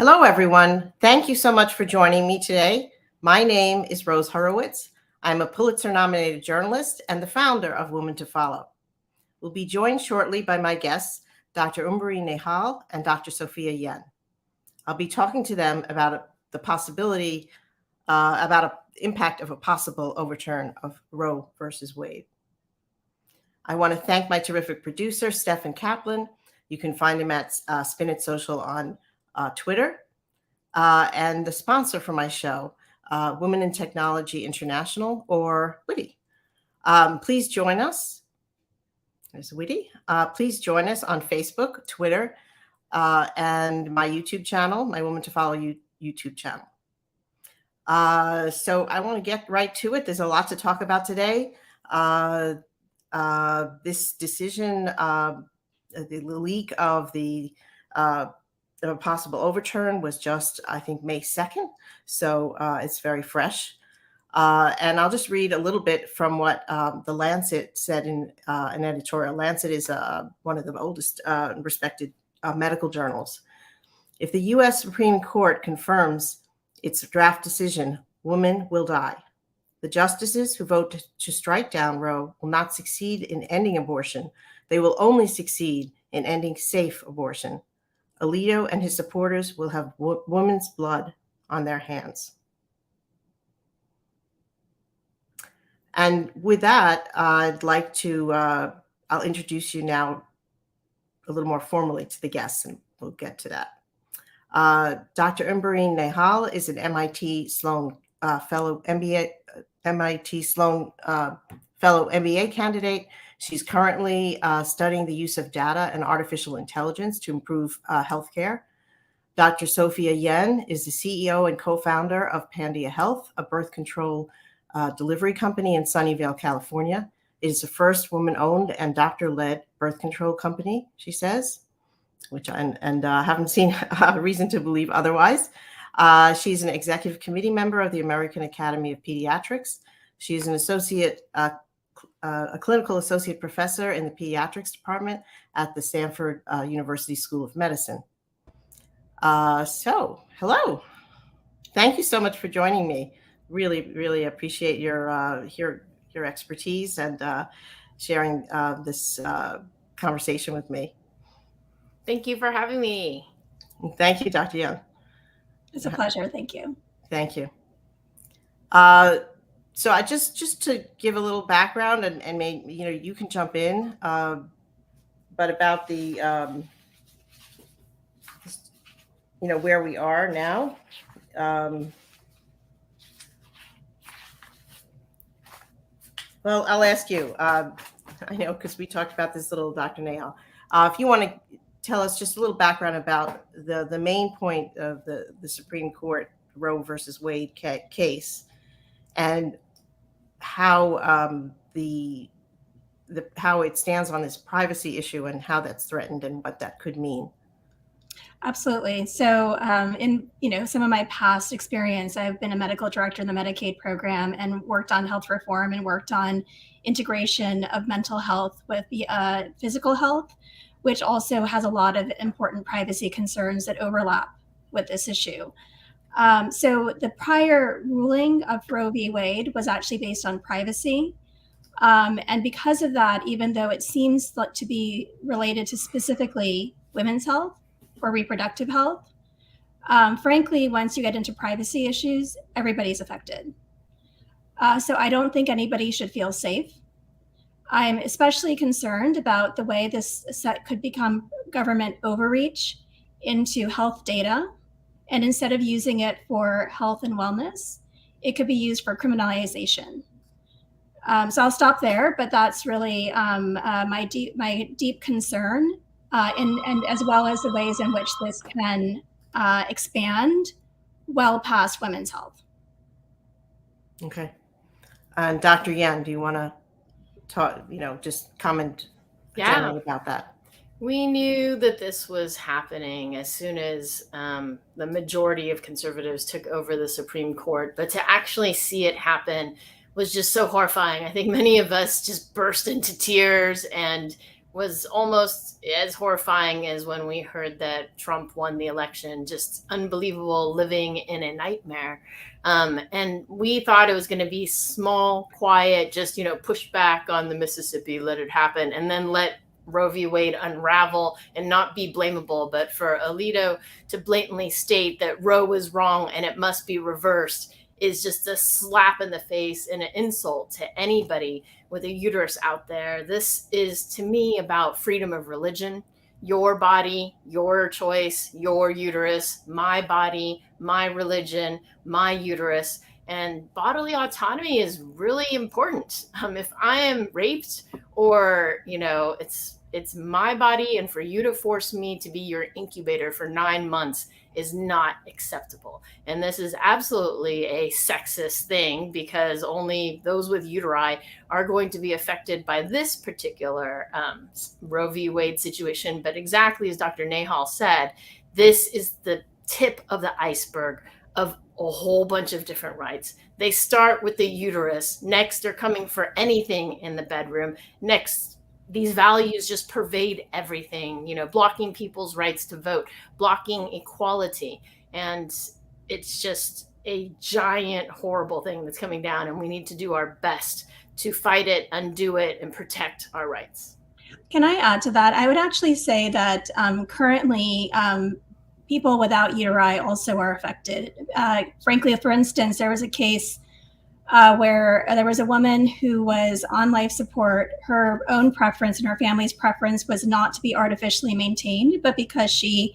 Hello, everyone. Thank you so much for joining me today. My name is Rose Horowitz. I'm a Pulitzer-nominated journalist and the founder of Women to Follow. We'll be joined shortly by my guests, Dr. Umbereen Nehal and Dr. Sophia Yen. I'll be talking to them about the possibility, about the impact of a possible overturn of Roe versus Wade. I want to thank my terrific producer, Stefan Kaplan. You can find him at Spin It Social on Twitter, and the sponsor for my show, Women in Technology International, or WITI. Please join us. There's WITI. Please join us on Facebook, Twitter, and my YouTube channel, my Women to Follow YouTube channel. So I want to get right to it. There's a lot to talk about today. This decision, the leak of the possible overturn was just, I think, May 2nd. So it's very fresh. And I'll just read a little bit from what the Lancet said in an editorial. Lancet is one of the oldest respected medical journals. If the U.S. Supreme Court confirms its draft decision, women will die. The justices who vote to strike down Roe will not succeed in ending abortion. They will only succeed in ending safe abortion. Alito and his supporters will have women's blood on their hands. And with that, I'd like to, I'll introduce you now a little more formally to the guests, and we'll get to that. Dr. Umbereen Nehal is an MIT Sloan Fellow MBA, MIT Sloan Fellow MBA candidate. She's currently studying the use of data and artificial intelligence to improve healthcare. Dr. Sophia Yen is the CEO and co-founder of Pandia Health, a birth control delivery company in Sunnyvale, California. It is the first woman-owned and doctor-led birth control company, she says, which I haven't seen a reason to believe otherwise. She's an executive committee member of the American Academy of Pediatrics. She's an a clinical associate professor in the pediatrics department at the Stanford University School of Medicine. So, hello. Thank you so much for joining me. Really, really appreciate your expertise and sharing this conversation with me. Thank you for having me. Thank you, Dr. Young. It's a pleasure. Thank you. Thank you. So I just to give a little background, and maybe you can jump in, but about the where we are now. Well, I'll ask you. I know because we talked about this little, Dr. Nehal. If you want to tell us just a little background about the main point of the Supreme Court Roe versus Wade case, and how how it stands on this privacy issue and how that's threatened and what that could mean. Absolutely. So in some of my past experience, I've been a medical director in the Medicaid program and worked on health reform and worked on integration of mental health with the physical health, which also has a lot of important privacy concerns that overlap with this issue. So the prior ruling of Roe v. Wade was actually based on privacy. And because of that, even though it seems to be related to specifically women's health or reproductive health, frankly, once you get into privacy issues, everybody's affected. So I don't think anybody should feel safe. I'm especially concerned about the way this could become government overreach into health data. And instead of using it for health and wellness, it could be used for criminalization. So I'll stop there, but that's really my deep concern, and as well as the ways in which this can expand well past women's health. Okay. And Dr. Yen, do you want to talk, just comment generally about that? We knew that this was happening as soon as the majority of conservatives took over the Supreme Court, but to actually see it happen was just so horrifying. I think many of us just burst into tears and was almost as horrifying as when we heard that Trump won the election. Just unbelievable, living in a nightmare. And we thought it was going to be small, quiet, just, push back on the Mississippi, let it happen, and then let Roe v. Wade unravel and not be blamable. But for Alito to blatantly state that Roe was wrong and it must be reversed is just a slap in the face and an insult to anybody with a uterus out there. This is, to me, about freedom of religion. Your body, your choice, your uterus, my body, my religion, my uterus. And bodily autonomy is really important. If I am raped, or, it's my body, and for you to force me to be your incubator for 9 months is not acceptable. And this is absolutely a sexist thing, because only those with uteri are going to be affected by this particular Roe v. Wade situation. But exactly as Dr. Nehal said, this is the tip of the iceberg of a whole bunch of different rights. They start with the uterus. Next, they're coming for anything in the bedroom. Next, these values just pervade everything, blocking people's rights to vote, blocking equality. And it's just a giant, horrible thing that's coming down. And we need to do our best to fight it, undo it, and protect our rights. Can I add to that? I would actually say that currently people without uteri also are affected. Frankly, for instance, there was a case where there was a woman who was on life support. Her own preference and her family's preference was not to be artificially maintained, but because she,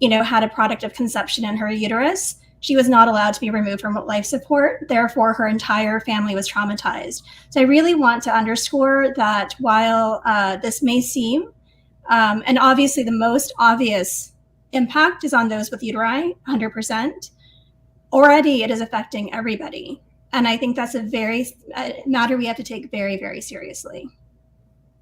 had a product of conception in her uterus, she was not allowed to be removed from life support. Therefore, her entire family was traumatized. So I really want to underscore that while this may seem, and obviously the most obvious impact is on those with uteri, 100%, already it is affecting everybody. And I think that's a matter we have to take very, very seriously.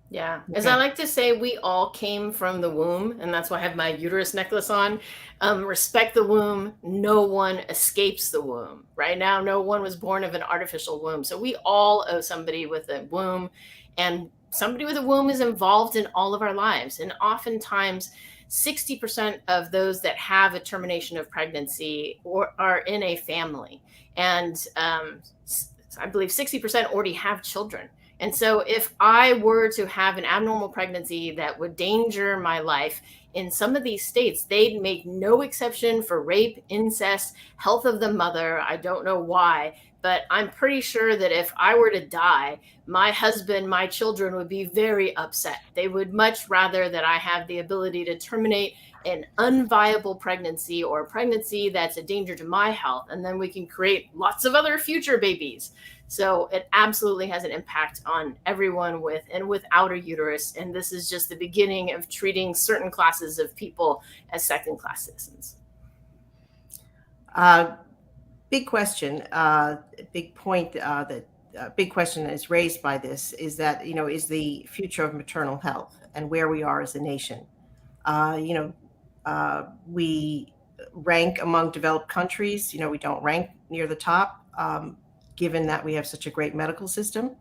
Yeah. As I like to say, we all came from the womb, and that's why I have my uterus necklace on. Respect the womb. No one escapes the womb. Right now, no one was born of an artificial womb. So we all owe somebody with a womb, and somebody with a womb is involved in all of our lives. And oftentimes, 60% of those that have a termination of pregnancy are in a family. And I believe 60% already have children. And so if I were to have an abnormal pregnancy that would danger my life, in some of these states, they'd make no exception for rape, incest, health of the mother. I don't know why, but I'm pretty sure that if I were to die, my husband, my children would be very upset. They would much rather that I have the ability to terminate an unviable pregnancy, or a pregnancy that's a danger to my health, and then we can create lots of other future babies. So it absolutely has an impact on everyone with and without a uterus. And this is just the beginning of treating certain classes of people as second-class citizens. Big question, big point big question that is raised by this is that, is the future of maternal health and where we are as a nation. We rank among developed countries. We don't rank near the top, given that we have such a great medical system.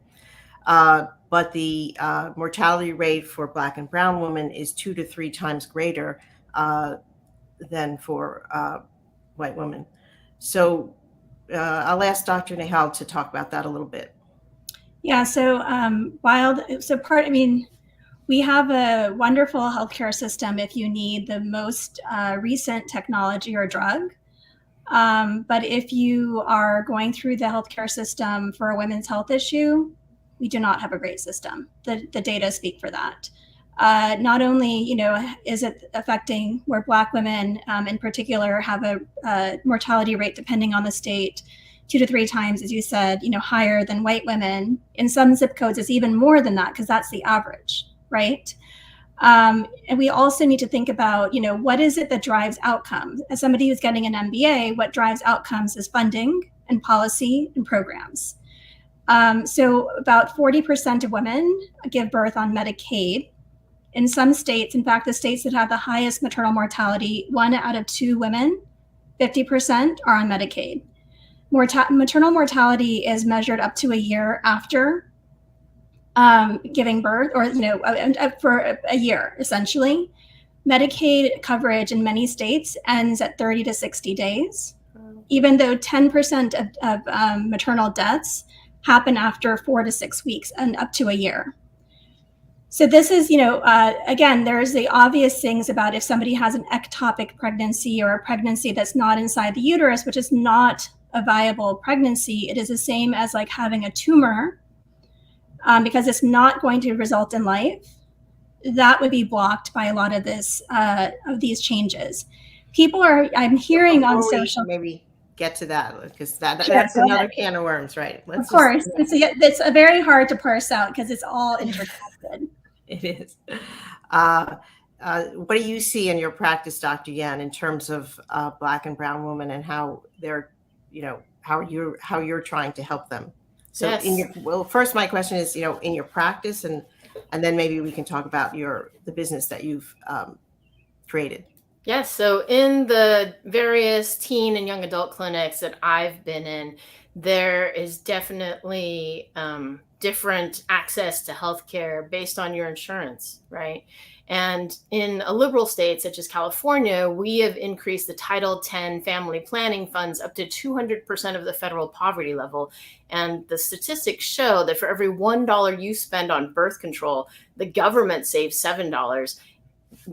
But the mortality rate for Black and brown women is 2 to 3 times greater than for white women. So I'll ask Dr. Nehal to talk about that a little bit. Yeah, we have a wonderful healthcare system if you need the most recent technology or drug. But if you are going through the healthcare system for a women's health issue, we do not have a great system. The data speak for that. Not only, is it affecting where Black women in particular have a mortality rate, depending on the state, 2 to 3 times, as you said, higher than white women. In some zip codes, it's even more than that, because that's the average, right? And we also need to think about, what is it that drives outcomes? As somebody who's getting an MBA, what drives outcomes is funding and policy and programs. So about 40% of women give birth on Medicaid. In some states, in fact, the states that have the highest maternal mortality, 1 out of 2 women, 50% are on Medicaid. Maternal mortality is measured up to a year after giving birth, or for a year essentially. Medicaid coverage in many states ends at 30 to 60 days, even though 10% of maternal deaths happen after 4 to 6 weeks and up to a year. So this is, again, there's the obvious things about if somebody has an ectopic pregnancy or a pregnancy that's not inside the uterus, which is not a viable pregnancy. It is the same as like having a tumor, because it's not going to result in life. That would be blocked by a lot of of these changes. I'm hearing on social. Maybe get to that, because that's another can of worms, right? Of course, it's very hard to parse out because it's all interconnected. It is. What do you see in your practice, Dr. Yan, in terms of Black and brown women and how they're, how you're trying to help them? So, yes. First, my question is, in your practice, and then maybe we can talk about the business that you've created. Yes. So in the various teen and young adult clinics that I've been in, there is definitely different access to healthcare based on your insurance, right? And in a liberal state such as California, we have increased the Title X family planning funds up to 200% of the federal poverty level. And the statistics show that for every $1 you spend on birth control, the government saves $7,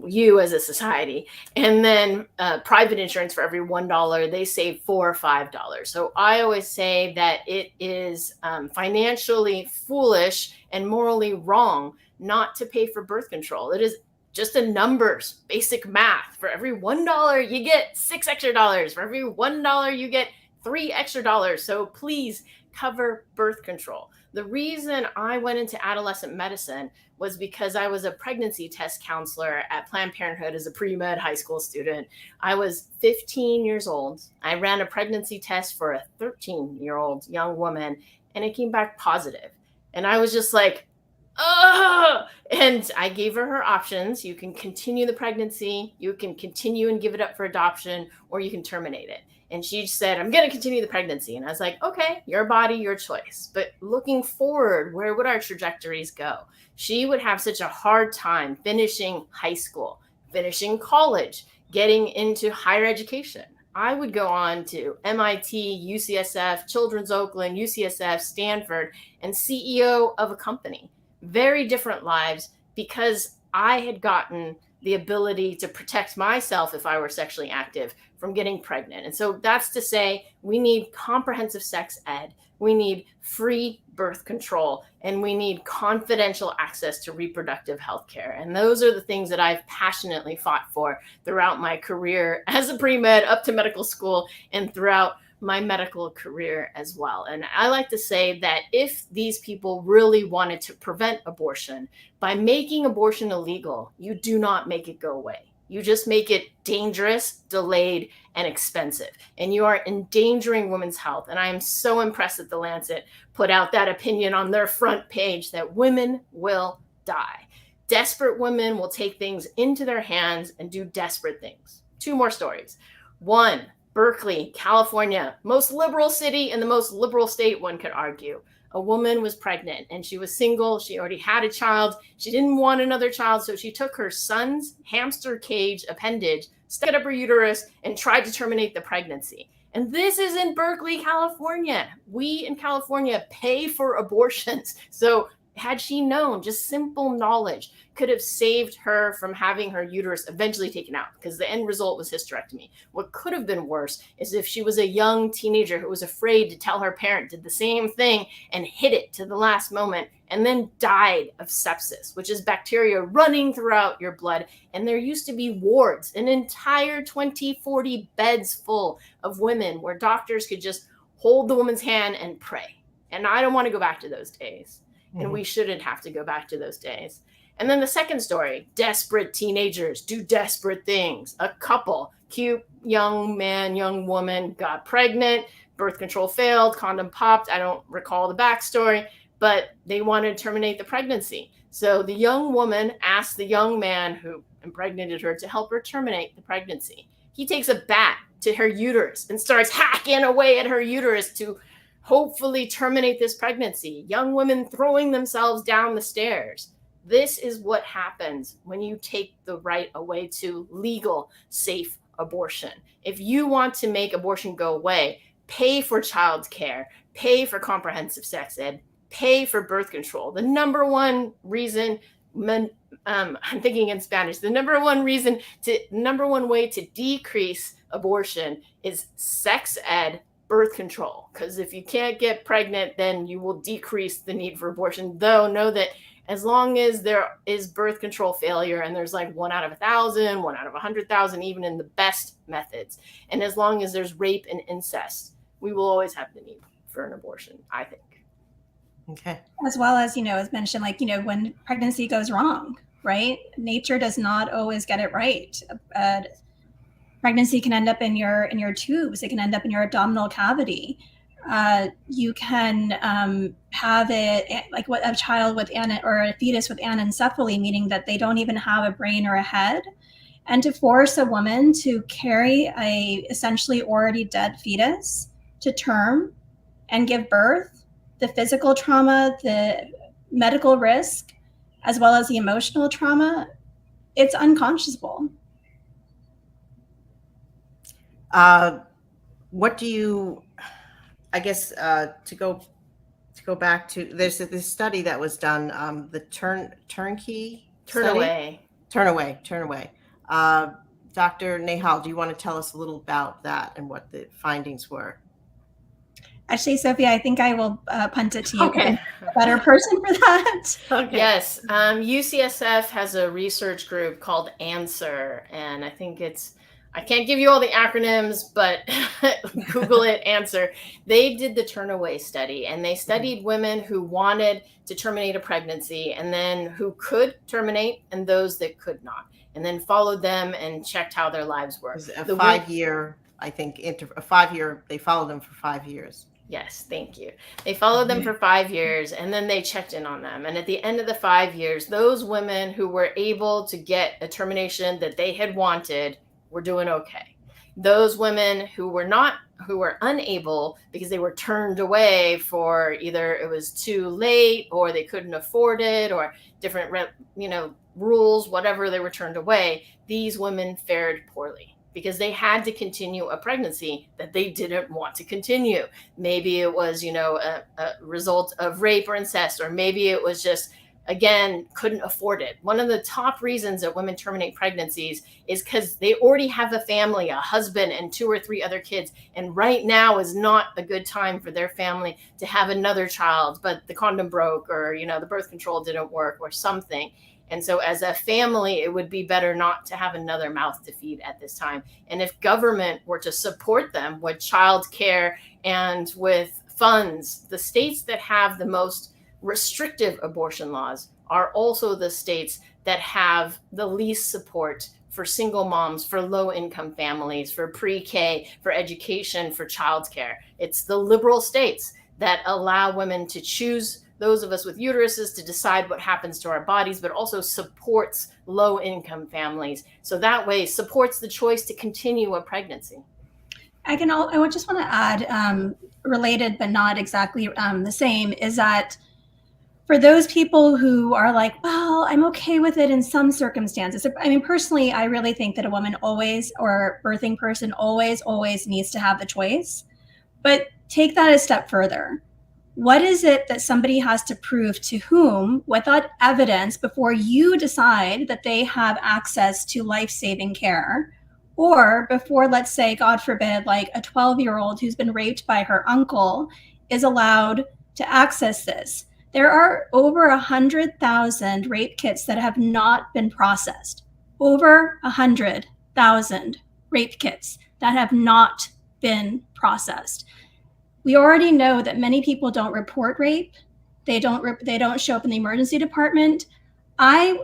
you as a society. And then private insurance, for every $1, they save $4 or $5. So I always say that it is financially foolish and morally wrong not to pay for birth control. It is just a numbers, basic math. For every $1, you get $6 extra. For every $1, you get $3 extra. So please cover birth control. The reason I went into adolescent medicine was because I was a pregnancy test counselor at Planned Parenthood as a pre-med high school student. I was 15 years old. I ran a pregnancy test for a 13-year-old young woman, and it came back positive. And I was just like, oh, and I gave her options. You can continue the pregnancy, you can continue and give it up for adoption, or you can terminate it. And she said, I'm going to continue the pregnancy. And I was like, okay, your body, your choice. But looking forward, where would our trajectories go? She would have such a hard time finishing high school, finishing college, getting into higher education. I would go on to MIT, UCSF, Children's Oakland, UCSF, Stanford, and CEO of a company. Very different lives, because I had gotten the ability to protect myself if I were sexually active from getting pregnant. And so that's to say, we need comprehensive sex ed, we need free birth control, and we need confidential access to reproductive health care. And those are the things that I've passionately fought for throughout my career as a pre-med up to medical school and throughout my medical career as well. And I like to say that if these people really wanted to prevent abortion, by making abortion illegal, you do not make it go away. You just make it dangerous, delayed, and expensive. And you are endangering women's health. And I am so impressed that the Lancet put out that opinion on their front page that women will die. Desperate women will take things into their hands and do desperate things. 2 more stories. 1, Berkeley, California, most liberal city in the most liberal state, one could argue. A woman was pregnant and she was single. She already had a child. She didn't want another child. So she took her son's hamster cage appendage, stuck it up her uterus, and tried to terminate the pregnancy. And this is in Berkeley, California. We in California pay for abortions. So had she known, just simple knowledge could have saved her from having her uterus eventually taken out, because the end result was hysterectomy. What could have been worse is if she was a young teenager who was afraid to tell her parent, did the same thing and hid it to the last moment, and then died of sepsis, which is bacteria running throughout your blood. And there used to be wards, an entire 20, 40 beds full of women where doctors could just hold the woman's hand and pray. And I don't want to go back to those days. And we shouldn't have to go back to those days. And then the second story, desperate teenagers do desperate things. A couple, cute young man, young woman got pregnant, birth control failed, condom popped. I don't recall the backstory, but they wanted to terminate the pregnancy. So the young woman asked the young man who impregnated her to help her terminate the pregnancy. He takes a bat to her uterus and starts hacking away at her uterus to hopefully terminate this pregnancy, young women throwing themselves down the stairs. This is what happens when you take the right away to legal, safe abortion. If you want to make abortion go away, pay for childcare, pay for comprehensive sex ed, pay for birth control. The number one reason, I'm thinking in Spanish, the number one way to decrease abortion is sex ed, birth control. Because if you can't get pregnant, then you will decrease the need for abortion. Though know that as long as there is birth control failure, and there's like 1 out of 1,000, 1 out of 100,000, even in the best methods, and as long as there's rape and incest, we will always have the need for an abortion, I think. Okay. As well as, as mentioned, when pregnancy goes wrong, right? Nature does not always get it right. Pregnancy can end up in your tubes. It can end up in your abdominal cavity. You can have it like a child with or a fetus with anencephaly, meaning that they don't even have a brain or a head. And to force a woman to carry a essentially already dead fetus to term and give birth, the physical trauma, the medical risk, as well as the emotional trauma, it's unconscionable. What do you, I guess, to go back to, there's this study that was done, the turnkey study? Turn away. Dr. Nehal, do you want to tell us a little about that and what the findings were? Actually, Sophia, I think I will punt it to you. Okay. I'm a better person for that. Okay. Yes. UCSF has a research group called ANSWER, and I think I can't give you all the acronyms, but Google it, ANSWER. They did the Turnaway study, and they studied women who wanted to terminate a pregnancy and then who could terminate and those that could not, and then followed them and checked how their lives were. It was a 5-year, I think, they followed them for 5 years. Yes, thank you. They followed them for 5 years, and then they checked in on them. And at the end of the 5 years, those women who were able to get a termination that they had wanted were doing okay. Those women who were unable because they were turned away for either it was too late or they couldn't afford it or different, rules, whatever, they were turned away. These women fared poorly because they had to continue a pregnancy that they didn't want to continue. Maybe it was, a result of rape or incest, or maybe it was just, again, couldn't afford it. One of the top reasons that women terminate pregnancies is because they already have a family, a husband, and 2 or 3 other kids. And right now is not a good time for their family to have another child, but the condom broke or, the birth control didn't work or something. And so as a family, it would be better not to have another mouth to feed at this time. And if government were to support them with child care and with funds, the states that have the most restrictive abortion laws are also the states that have the least support for single moms, for low-income families, for pre-K, for education, for childcare. It's the liberal states that allow women to choose, those of us with uteruses, to decide what happens to our bodies, but also supports low-income families. So that way supports the choice to continue a pregnancy. I just want to add, related but not exactly the same, is that for those people who are like, well, I'm okay with it in some circumstances. I mean, personally, I really think that a woman always, or birthing person always needs to have the choice. But take that a step further. What is it that somebody has to prove to whom without evidence before you decide that they have access to life-saving care? Or before, let's say, God forbid, like a 12-year-old who's been raped by her uncle is allowed to access this? There are over 100,000 rape kits that have not been processed. Over 100,000 rape kits that have not been processed. We already know that many people don't report rape. They don't show up in the emergency department. I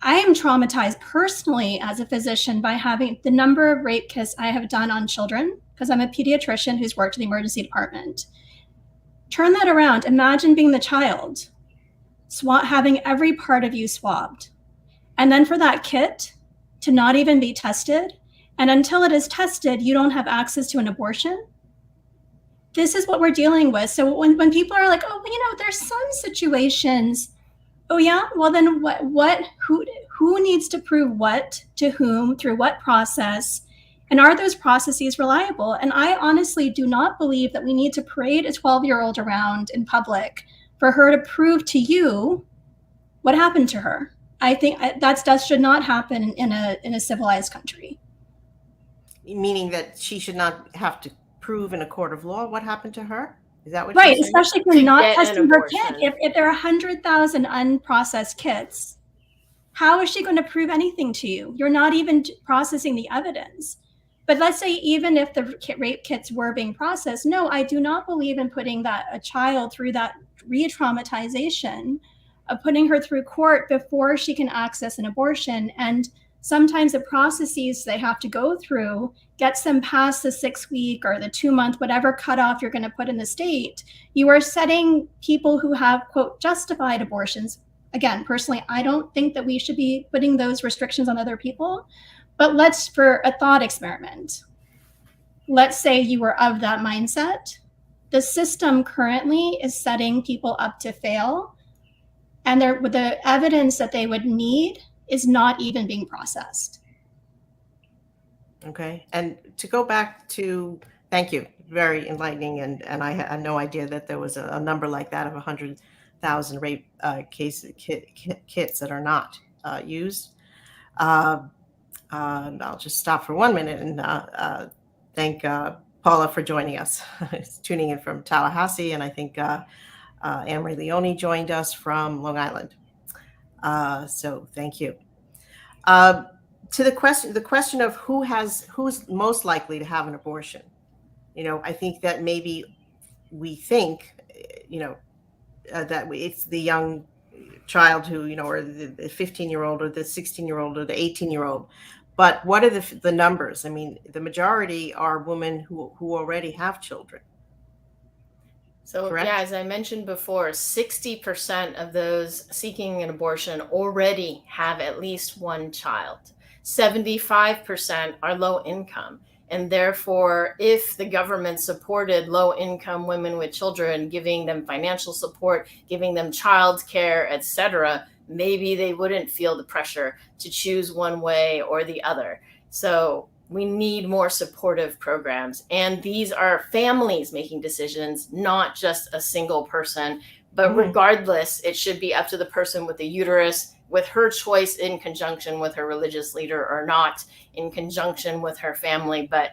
am traumatized personally as a physician by having the number of rape kits I have done on children, because I'm a pediatrician who's worked in the emergency department. Turn that around. Imagine being the child, having every part of you swabbed. And then for that kit to not even be tested, and until it is tested, you don't have access to an abortion. this is what we're dealing with. So when people are like, oh, there's some situations, oh yeah, well then who needs to prove what to whom through what process, and are those processes reliable? And I honestly do not believe that we need to parade a 12-year-old around in public for her to prove to you what happened to her. I think that should not happen in a civilized country. Meaning that she should not have to prove in a court of law what happened to her? Is that what right? you're saying? Especially if you're not testing her kit. If there are 100,000 unprocessed kits, how is she going to prove anything to you? You're not even processing the evidence. But let's say even if the rape kits were being processed, no, I do not believe in putting a child through that re-traumatization of putting her through court before she can access an abortion. And sometimes the processes they have to go through gets them past the 6-week or the 2-month, whatever cutoff you're going to put in the state. You are setting people who have, quote, justified abortions. Again, personally, I don't think that we should be putting those restrictions on other people. But for a thought experiment, let's say you were of that mindset. The system currently is setting people up to fail, and the evidence that they would need is not even being processed. Okay. And to go back to, thank you, very enlightening. And I had no idea that there was a number like that of 100,000 rape kits that are not used. I'll just stop for 1 minute and thank Paula for joining us. Tuning in from Tallahassee, and I think Anne-Marie Leone joined us from Long Island. So thank you. To the question of who's most likely to have an abortion. I think that maybe we think, that it's the young child who, or the 15-year-old or the 16-year-old or the 18-year-old. But what are the numbers? I mean, the majority are women who already have children. So, correct? Yeah, as I mentioned before, 60% of those seeking an abortion already have at least one child. 75% are low income. And therefore, if the government supported low-income women with children, giving them financial support, giving them childcare, etc., maybe they wouldn't feel the pressure to choose one way or the other. So we need more supportive programs. And these are families making decisions, not just a single person. But regardless, it should be up to the person with the uterus, with her choice in conjunction with her religious leader or not, in conjunction with her family. But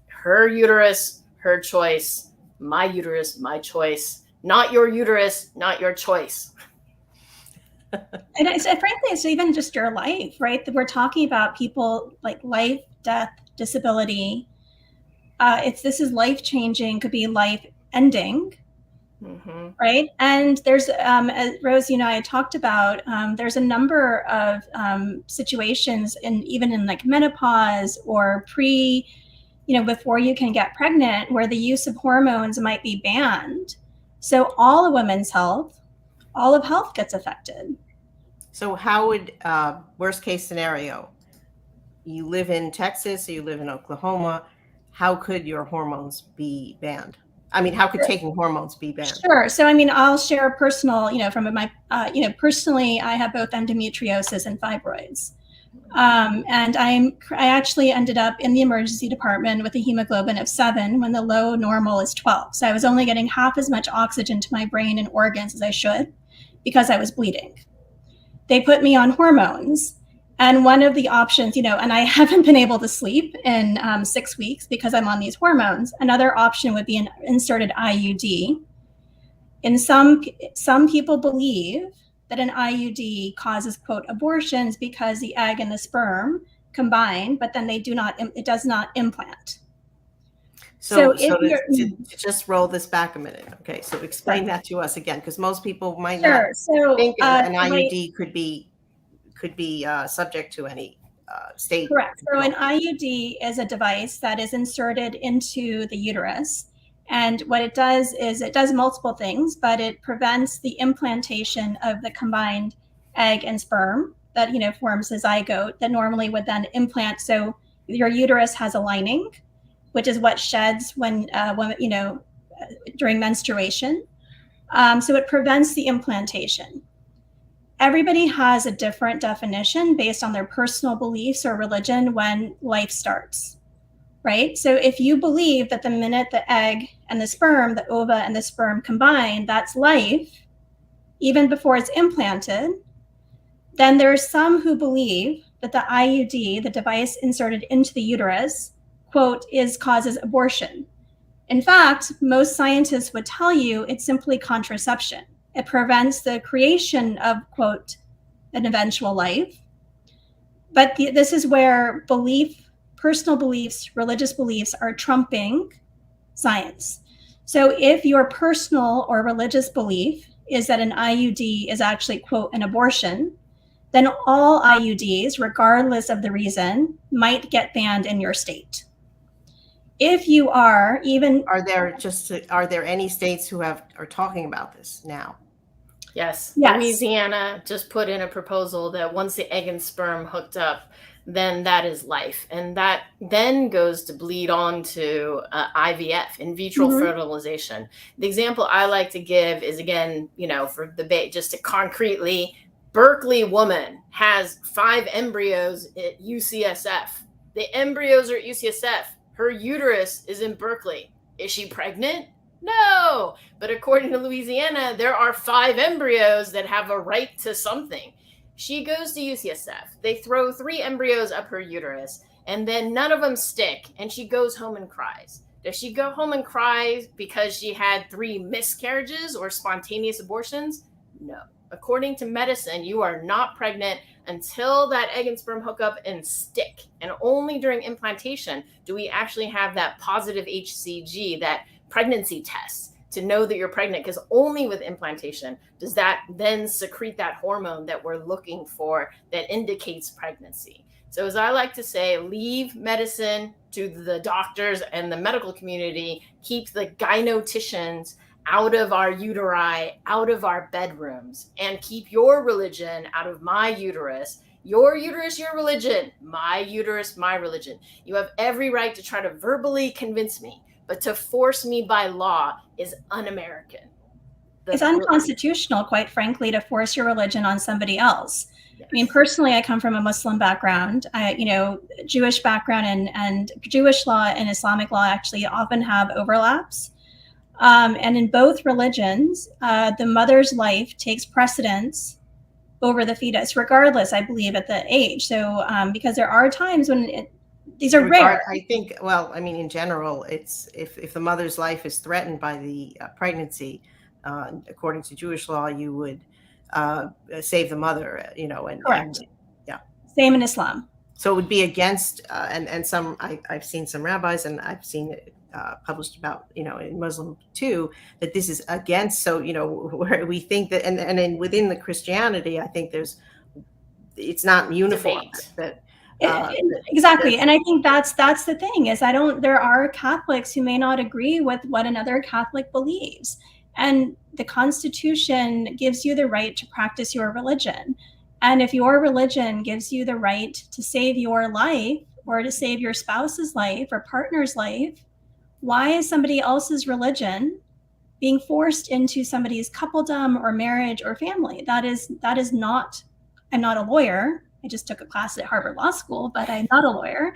her uterus, her choice, my uterus, my choice, not your uterus, not your choice. And frankly, it's even just your life, right? We're talking about people like life, death, disability. This is life-changing, could be life-ending. Mm-hmm. Right. And there's, as Rose, and I talked about, there's a number of situations even in like menopause or before you can get pregnant, where the use of hormones might be banned. So all of women's health, all of health gets affected. So how would, worst case scenario, you live in Texas or you live in Oklahoma, how could your hormones be banned? I mean, how could taking hormones be banned? Sure. So, I'll share personal, from my, personally, I have both endometriosis and fibroids. And I actually ended up in the emergency department with a hemoglobin of 7 when the low normal is 12. So I was only getting half as much oxygen to my brain and organs as I should because I was bleeding. They put me on hormones. And one of the options, and I haven't been able to sleep in 6 weeks because I'm on these hormones. Another option would be an inserted IUD. And some people believe that an IUD causes, quote, abortions because the egg and the sperm combine, but then it does not implant. So to just roll this back a minute. Okay, so explain that to us again, because most people might not think an IUD could be subject to any state. Correct. So an IUD is a device that is inserted into the uterus. And what it does is it does multiple things, but it prevents the implantation of the combined egg and sperm that, forms a zygote that normally would then implant. So your uterus has a lining, which is what sheds when during menstruation. So it prevents the implantation. Everybody has a different definition based on their personal beliefs or religion when life starts, right? So if you believe that the minute the egg and the sperm, the ova and the sperm combine, that's life, even before it's implanted, then there are some who believe that the IUD, the device inserted into the uterus, quote, causes abortion. In fact, most scientists would tell you it's simply contraception. It prevents the creation of, quote, an eventual life. But this is where personal beliefs, religious beliefs are trumping science. So if your personal or religious belief is that an IUD is actually, quote, an abortion, then all IUDs, regardless of the reason, might get banned in your state. If you are even... Are there any states who are talking about this now? Yes. Louisiana just put in a proposal that once the egg and sperm hooked up, then that is life. And that then goes to bleed on to IVF, in vitro fertilization. The example I like to give is, again, for debate, just to concretely, Berkeley woman has 5 embryos at UCSF. The embryos are at UCSF. Her uterus is in Berkeley. Is she pregnant? No. But according to Louisiana, there are 5 embryos that have a right to something. She goes to UCSF. They throw 3 embryos up her uterus, and then none of them stick, and she goes home and cries. Does she go home and cry because she had 3 miscarriages or spontaneous abortions? No. According to medicine, you are not pregnant until that egg and sperm hook up and stick. And only during implantation do we actually have that positive HCG, that pregnancy test, to know that you're pregnant, because only with implantation does that then secrete that hormone that we're looking for that indicates pregnancy. So as I like to say, leave medicine to the doctors and the medical community, keep the gyneticians out of our uteri, out of our bedrooms, and keep your religion out of my uterus. Your uterus, your religion. My uterus, my religion. You have every right to try to verbally convince me, but to force me by law is un-American. It's unconstitutional, quite frankly, to force your religion on somebody else. Yes. I mean, personally, I come from a Muslim background. Jewish background and Jewish law and Islamic law actually often have overlaps. And in both religions, the mother's life takes precedence over the fetus, regardless, I believe, at the age. So because there are times when these are rare. I think, well, I mean, in general, it's if the mother's life is threatened by the pregnancy, according to Jewish law, you would save the mother, Correct. Yeah. Same in Islam. So it would be against, and some, I've seen some rabbis, and I've seen it published about, in Muslim too, that this is against. So, where we think that, and then within the Christianity, I think it's not uniform. Exactly. And I think that's the thing is there are Catholics who may not agree with what another Catholic believes. And the Constitution gives you the right to practice your religion. And if your religion gives you the right to save your life or to save your spouse's life or partner's life, why is somebody else's religion being forced into somebody's coupledom or marriage or family? That is not, I'm not a lawyer. I just took a class at Harvard Law School, but I'm not a lawyer.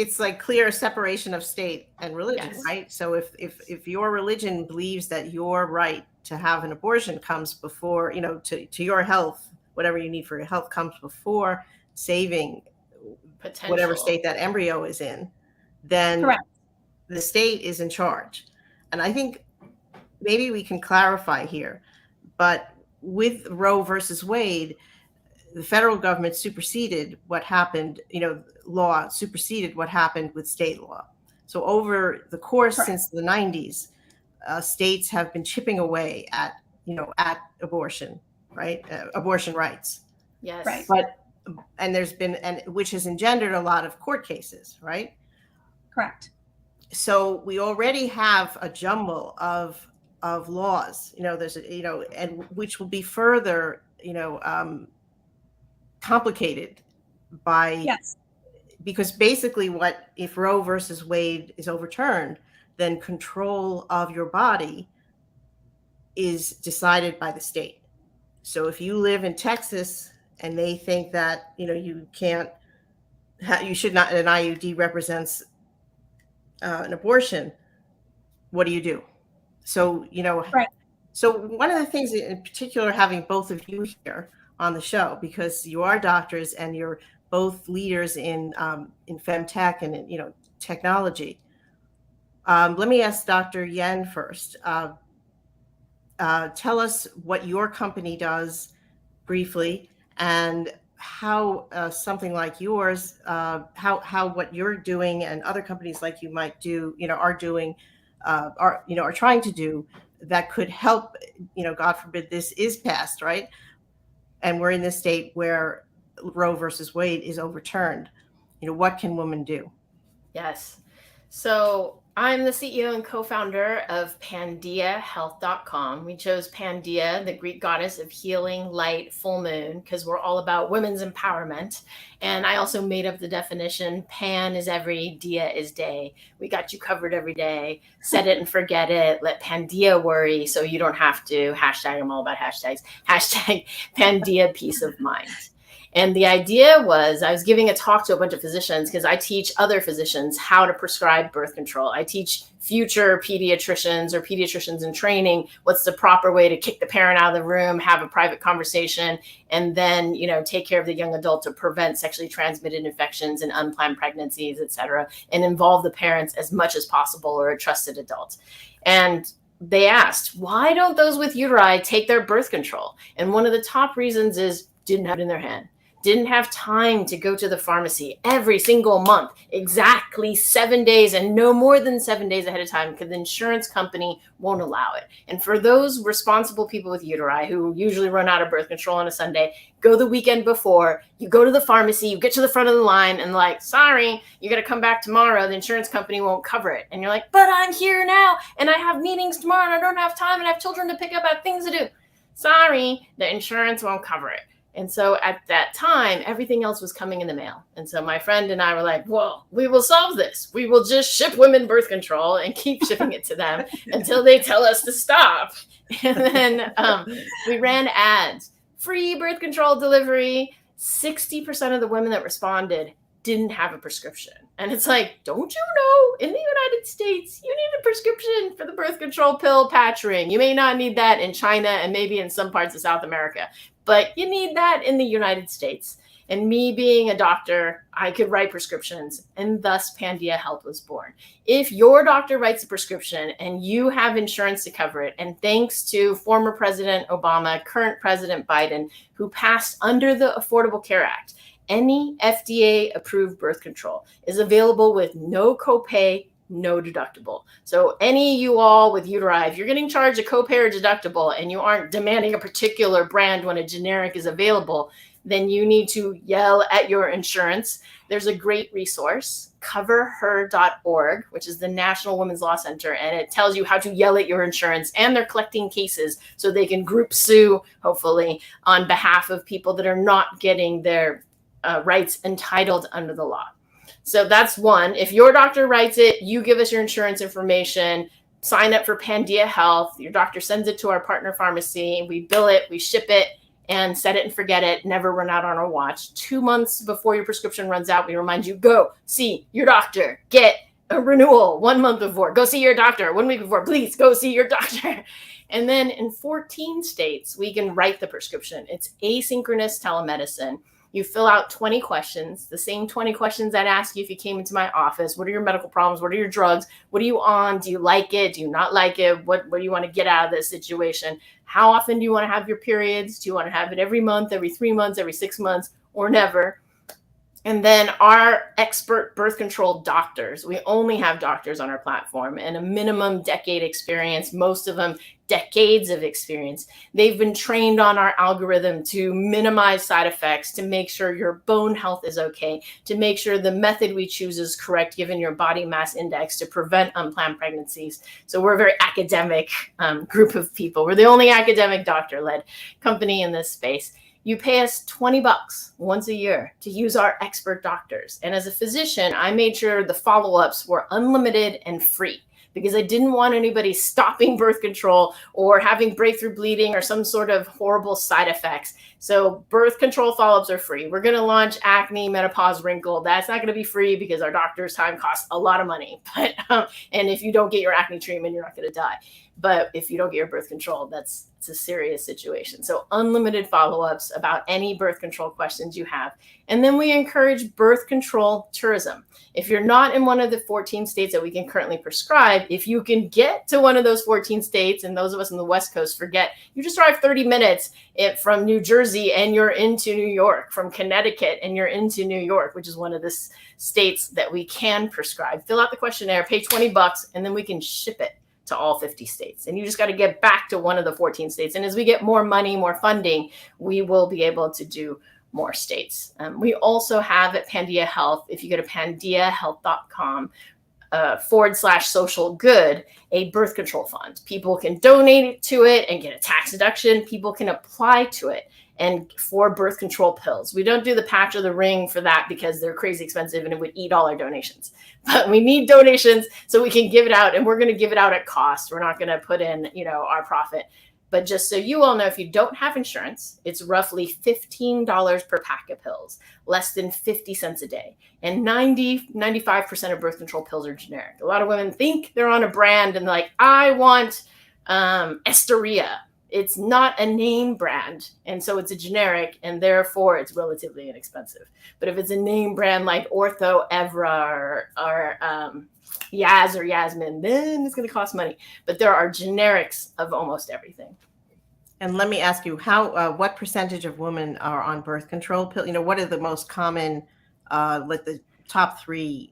It's like clear separation of state and religion, yes. Right? So if your religion believes that your right to have an abortion comes before, to your health, whatever you need for your health comes before saving whatever state that embryo is in, then correct. The state is in charge. And I think maybe we can clarify here, but with Roe versus Wade, the federal government superseded what happened, law superseded what happened with state law. So over the course correct. Since the 90s, states have been chipping away at abortion, right? Abortion rights. Yes. Right. And there's been, which has engendered a lot of court cases, right? Correct. So we already have a jumble of laws, there's, and which will be further, complicated by yes. because basically if Roe versus Wade is overturned, then control of your body is decided by the state. So if you live in Texas and they think that, you can't, you should not, an IUD represents an abortion, what do you do? So, Right. So one of the things in particular, having both of you here on the show, because you are doctors and you're both leaders in femtech and in, technology. Let me ask Dr. Yen first. Tell us what your company does briefly, and how something like yours, how what you're doing and other companies like you might do, are doing, are trying to do that could help, God forbid this is passed, right? And we're in this state where Roe versus Wade is overturned. What can women do? Yes. So I'm the CEO and co-founder of PandiaHealth.com. We chose Pandia, the Greek goddess of healing, light, full moon, because we're all about women's empowerment. And I also made up the definition: Pan is every, Dia is day. We got you covered every day. Set it and forget it. Let Pandia worry so you don't have to. Hashtag, I'm all about hashtags. Hashtag Pandia peace of mind. And the idea was, I was giving a talk to a bunch of physicians because I teach other physicians how to prescribe birth control. I teach future pediatricians or pediatricians in training what's the proper way to kick the parent out of the room, have a private conversation, and then, take care of the young adult to prevent sexually transmitted infections and unplanned pregnancies, et cetera, and involve the parents as much as possible or a trusted adult. And they asked, why don't those with uteri take their birth control? And one of the top reasons is didn't have it in their hand. Didn't have time to go to the pharmacy every single month, exactly 7 days and no more than 7 days ahead of time, because the insurance company won't allow it. And for those responsible people with uteri who usually run out of birth control on a Sunday, go the weekend before, you go to the pharmacy, you get to the front of the line and sorry, you got to come back tomorrow. The insurance company won't cover it. And you're like, but I'm here now and I have meetings tomorrow and I don't have time and I have children to pick up, I have things to do. Sorry, the insurance won't cover it. And so at that time, everything else was coming in the mail. And so my friend and I were like, well, we will solve this. We will just ship women birth control and keep shipping it to them until they tell us to stop. And then we ran ads, free birth control delivery. 60% of the women that responded didn't have a prescription. And it's like, don't you know, in the United States, you need a prescription for the birth control pill patch ring. You may not need that in China and maybe in some parts of South America, but you need that in the United States. And me being a doctor, I could write prescriptions, and thus Pandia Health was born. If your doctor writes a prescription and you have insurance to cover it, and thanks to former President Obama, current President Biden, who passed under the Affordable Care Act, any FDA-approved birth control is available with no copay, no deductible. So any you all with uteri, if you're getting charged a copay or deductible and you aren't demanding a particular brand when a generic is available, then you need to yell at your insurance. There's a great resource, coverher.org, which is the National Women's Law Center, and it tells you how to yell at your insurance, and they're collecting cases so they can group sue, hopefully, on behalf of people that are not getting their rights entitled under the law. So that's one. If your doctor writes it, you give us your insurance information, sign up for Pandia Health. Your doctor sends it to our partner pharmacy. We bill it, we ship it, and set it and forget it. Never run out on our watch. 2 months before your prescription runs out, we remind you, go see your doctor. Get a renewal 1 month before. Go see your doctor 1 week before. Please go see your doctor. And then in 14 states, we can write the prescription. It's asynchronous telemedicine. You fill out 20 questions, the same 20 questions I'd ask you if you came into my office. What are your medical problems? What are your drugs? What are you on? Do you like it? Do you not like it? What do you want to get out of this situation? How often do you want to have your periods? Do you want to have it every month, every 3 months, every 6 months, or never? And then our expert birth control doctors, we only have doctors on our platform and a minimum decade experience, most of them decades of experience. They've been trained on our algorithm to minimize side effects, to make sure your bone health is okay, to make sure the method we choose is correct given your body mass index, to prevent unplanned pregnancies. So we're a very academic group of people. We're the only academic doctor-led company in this space. You pay us $20 once a year to use our expert doctors. And as a physician, I made sure the follow-ups were unlimited and free, because I didn't want anybody stopping birth control or having breakthrough bleeding or some sort of horrible side effects. So birth control follow-ups are free. We're going to launch acne, menopause, wrinkle. That's not going to be free because our doctor's time costs a lot of money. But and if you don't get your acne treatment, you're not going to die. But if you don't get your birth control, it's a serious situation. So unlimited follow-ups about any birth control questions you have. And then we encourage birth control tourism. If you're not in one of the 14 states that we can currently prescribe, if you can get to one of those 14 states, and those of us in the West Coast forget, you just drive 30 minutes from New Jersey and you're into New York, from Connecticut and you're into New York, which is one of the states that we can prescribe. Fill out the questionnaire, pay $20, and then we can ship it to all 50 states. And you just got to get back to one of the 14 states. And as we get more money, more funding, we will be able to do more states. We also have at Pandia Health, if you go to pandiahealth.com /social good, a birth control fund. People can donate to it and get a tax deduction. People can apply to it and for birth control pills. We don't do the patch or the ring for that because they're crazy expensive and it would eat all our donations. But we need donations so we can give it out, and we're going to give it out at cost. We're not going to put in, our profit. But just so you all know, if you don't have insurance, it's roughly $15 per pack of pills, less than 50 cents a day. And 95% of birth control pills are generic. A lot of women think they're on a brand and they're like, I want Esteria. It's not a name brand, and so it's a generic, and therefore it's relatively inexpensive. But if it's a name brand like Ortho, Evra, or Yaz or Yasmin, then it's going to cost money. But there are generics of almost everything. And let me ask you, what percentage of women are on birth control pill? What are the most common, the top three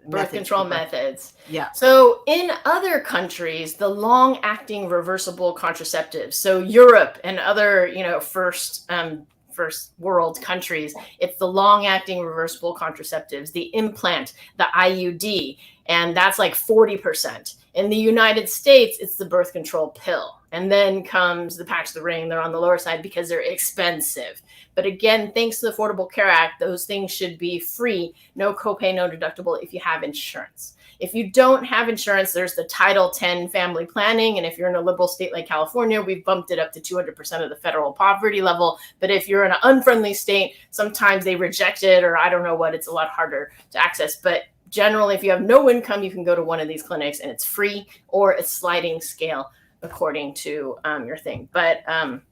birth control methods? Yeah. So in other countries, the long-acting reversible contraceptives, so Europe and other, first world countries, it's the long-acting reversible contraceptives, the implant, the IUD, and that's like 40%. In the United States, it's the birth control pill. And then comes the patch, the ring. They're on the lower side because they're expensive. But again, thanks to the Affordable Care Act, those things should be free, no copay, no deductible if you have insurance. If you don't have insurance, there's the Title X family planning. And if you're in a liberal state like California, we've bumped it up to 200% of the federal poverty level. But if you're in an unfriendly state, sometimes they reject it, or I don't know what, it's a lot harder to access. But generally, if you have no income, you can go to one of these clinics and it's free, or it's sliding scale according to your thing. But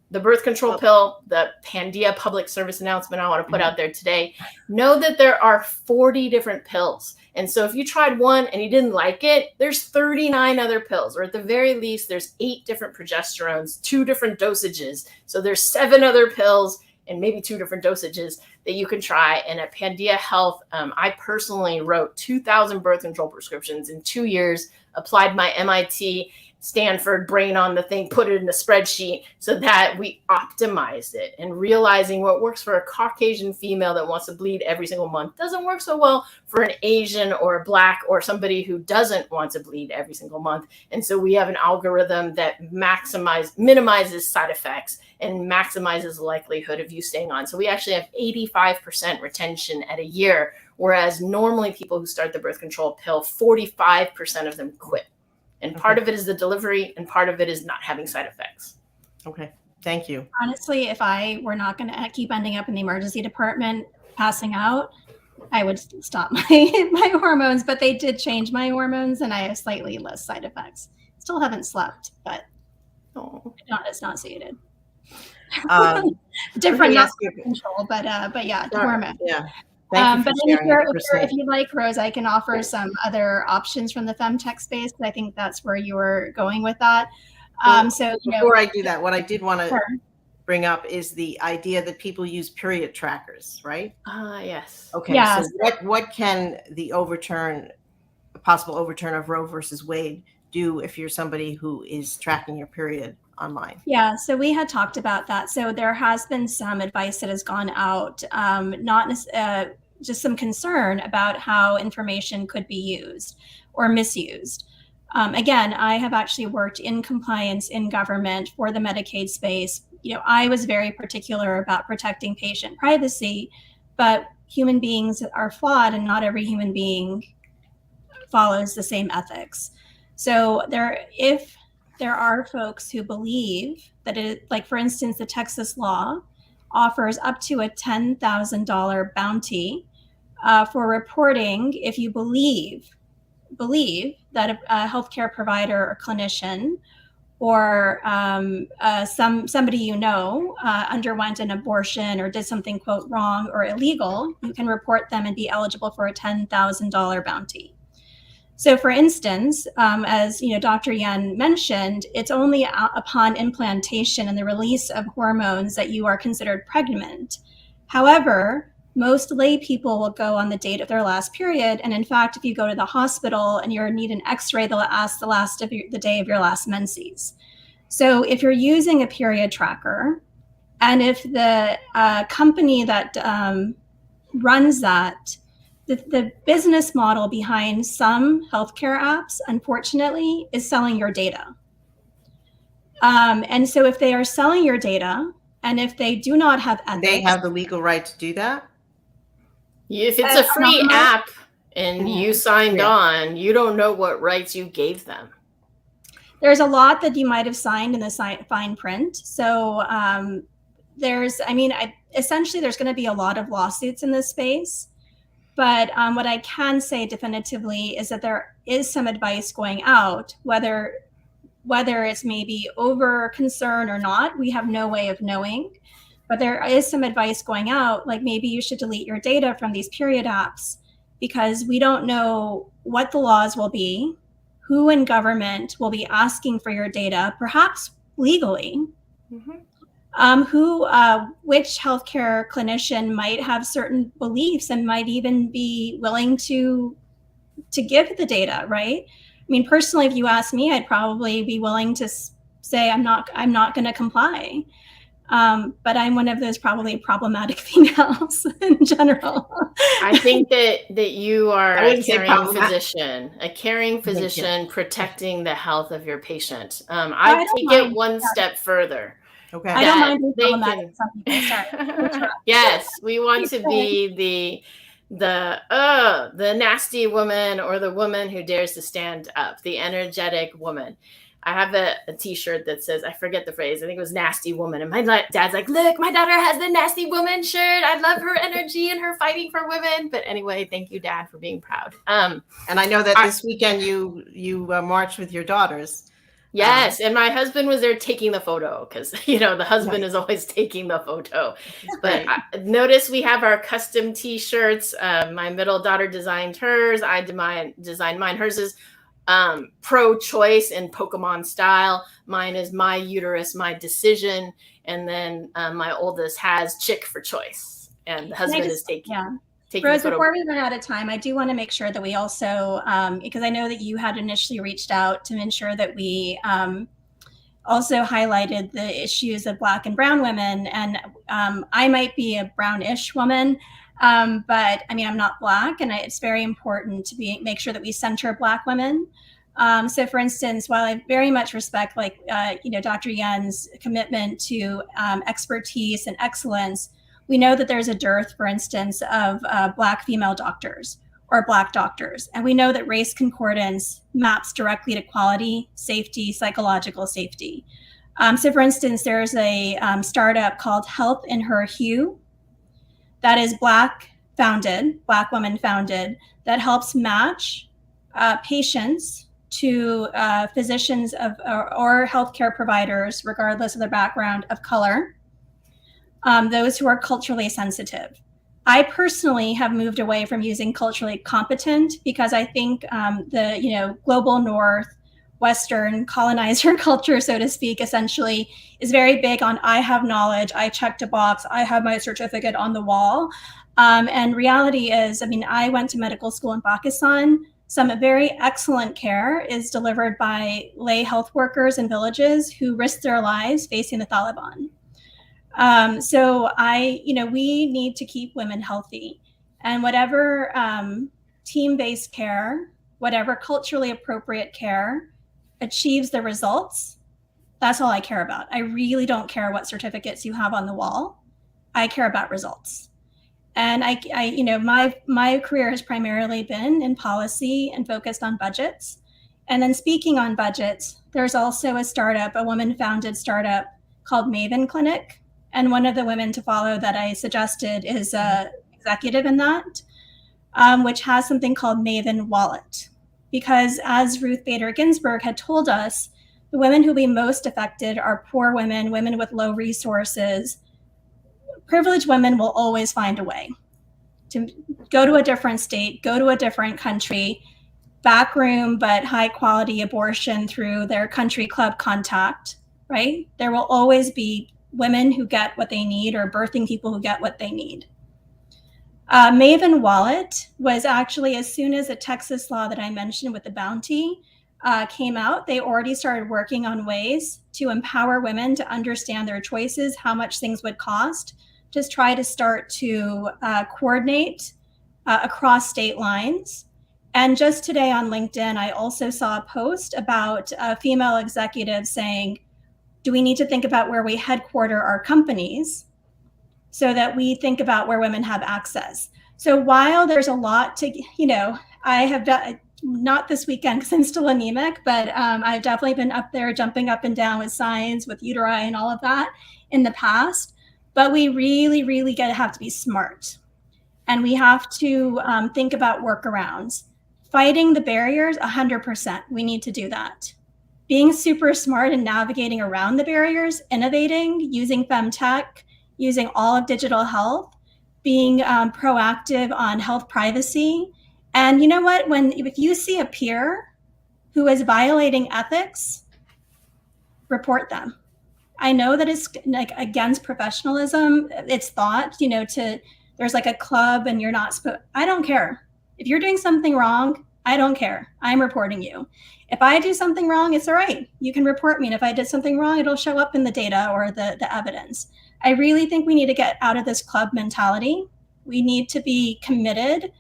the birth control pill, the Pandia public service announcement I want to put out there today, know that there are 40 different pills. And so if you tried one and you didn't like it, there's 39 other pills, or at the very least, there's 8 different progesterones, 2 different dosages. So there's 7 other pills and maybe 2 different dosages that you can try. And at Pandia Health, I personally wrote 2,000 birth control prescriptions in 2 years, applied my MIT Stanford brain on the thing, put it in a spreadsheet so that we optimized it, and realizing what works for a Caucasian female that wants to bleed every single month doesn't work so well for an Asian or a Black or somebody who doesn't want to bleed every single month. And so we have an algorithm that minimizes side effects and maximizes the likelihood of you staying on. So we actually have 85% retention at a year, whereas normally people who start the birth control pill, 45% of them quit. And part of it is the delivery, and part of it is not having side effects. Okay, thank you. Honestly, if I were not going to keep ending up in the emergency department passing out, I would stop my hormones. But they did change my hormones, and I have slightly less side effects. Still haven't slept, but it's not suited. Different, not control, but yeah, hormone. Yeah. But if you like, Rose, I can offer some other options from the femtech space, because I think that's where you were going with that. Before I do that, what I did want to bring up is the idea that people use period trackers, right? Yes. Okay. Yeah. So what can the possible overturn of Roe versus Wade do if you're somebody who is tracking your period online? Yeah, so we had talked about that. So there has been some advice that has gone out, just some concern about how information could be used or misused. Again, I have actually worked in compliance in government for the Medicaid space I was very particular about protecting patient privacy, but human beings are flawed and not every human being follows the same ethics. So if there are folks who believe that it, like for instance, the Texas law offers up to a $10,000 bounty for reporting if you believe that a healthcare provider or clinician or somebody underwent an abortion or did something, quote, wrong or illegal, you can report them and be eligible for a $10,000 bounty. So for instance, as Dr. Yan mentioned, it's only upon implantation and the release of hormones that you are considered pregnant. However, most lay people will go on the date of their last period. And in fact, if you go to the hospital and you need an x-ray, they'll ask the day of your last menses. So if you're using a period tracker, and if the company that runs that, the business model behind some healthcare apps, unfortunately, is selling your data. And so if they are selling your data, and if they do not have ethics, they have the legal right to do that. If it's a free app and you signed on, you don't know what rights you gave them. There's a lot that you might have signed in the fine print. So essentially there's going to be a lot of lawsuits in this space. But what I can say definitively is that there is some advice going out, whether it's maybe over concern or not, we have no way of knowing. But there is some advice going out, like maybe you should delete your data from these period apps because we don't know what the laws will be, who in government will be asking for your data, perhaps legally. Which healthcare clinician might have certain beliefs and might even be willing to give the data, right? I mean, personally, if you ask me, I'd probably be willing to say I'm not going to comply. But I'm one of those probably problematic females in general. I think that you are a caring physician protecting the health of your patient. I take it one step further. Okay. I don't mind being problematic. Some people. Sorry. Yes, we want to be the nasty woman or the woman who dares to stand up, the energetic woman. I have a t-shirt that says, I forget the phrase, I think it was nasty woman. And my dad's like, look, my daughter has the nasty woman shirt. I love her energy and her fighting for women. But anyway, thank you, Dad, for being proud. And I know that this weekend you marched with your daughters. Yes, and my husband was there taking the photo because, the husband is always taking the photo. But notice we have our custom t-shirts. My middle daughter designed hers. I designed mine. Hers is pro-choice in Pokemon style. Mine is my uterus, my decision. And then my oldest has chick for choice. And the husband is taking Rose, before we run out of time, I do want to make sure that we also, because I know that you had initially reached out to ensure that we also highlighted the issues of Black and brown women. And I might be a brownish woman, but I mean, I'm not Black, and it's very important to make sure that we center Black women. So for instance, while I very much respect Dr. Yan's commitment to expertise and excellence, we know that there's a dearth, for instance, of Black female doctors or Black doctors. And we know that race concordance maps directly to quality, safety, psychological safety. So for instance, there's a startup called Health in Her Hue that is Black woman founded, that helps match patients to physicians or healthcare providers, regardless of their background, of color. Those who are culturally sensitive. I personally have moved away from using culturally competent because I think the global North, Western colonizer culture, so to speak, essentially is very big on I have knowledge, I checked a box, I have my certificate on the wall. And reality is, I went to medical school in Pakistan. Some very excellent care is delivered by lay health workers in villages who risk their lives facing the Taliban. So we need to keep women healthy, and whatever team-based care, whatever culturally appropriate care achieves the results That's all I care about. I really don't care what certificates you have on the wall. I care about results. And my career has primarily been in policy and focused on budgets. And then speaking on budgets, there's also a woman-founded startup called Maven Clinic. And one of the women to follow that I suggested is an executive in that, which has something called Maven Wallet. Because as Ruth Bader Ginsburg had told us, the women who will be most affected are poor women, women with low resources. Privileged women will always find a way to go to a different state, go to a different country, backroom but high quality abortion through their country club contact, right? There will always be women who get what they need or birthing people who get what they need. Maven Wallet was actually, as soon as the Texas law that I mentioned with the bounty came out, they already started working on ways to empower women to understand their choices, how much things would cost, just try to start to coordinate across state lines. And just today on LinkedIn, I also saw a post about a female executive saying, do we need to think about where we headquarter our companies so that we think about where women have access? So while there's a lot to, I have done, not this weekend because I'm still anemic, but I've definitely been up there jumping up and down with science, with uteri and all of that in the past. But we really, really have to be smart. And we have to think about workarounds. Fighting the barriers, 100%. We need to do that. Being super smart and navigating around the barriers, innovating, using femtech, using all of digital health, being proactive on health privacy. And you know what? If you see a peer who is violating ethics, report them. I know that it's like against professionalism. It's thought, there's like a club and you're not supposed, I don't care. If you're doing something wrong, I don't care. I'm reporting you. If I do something wrong, it's all right. You can report me. And if I did something wrong, it'll show up in the data or the evidence. I really think we need to get out of this club mentality. We need to be committed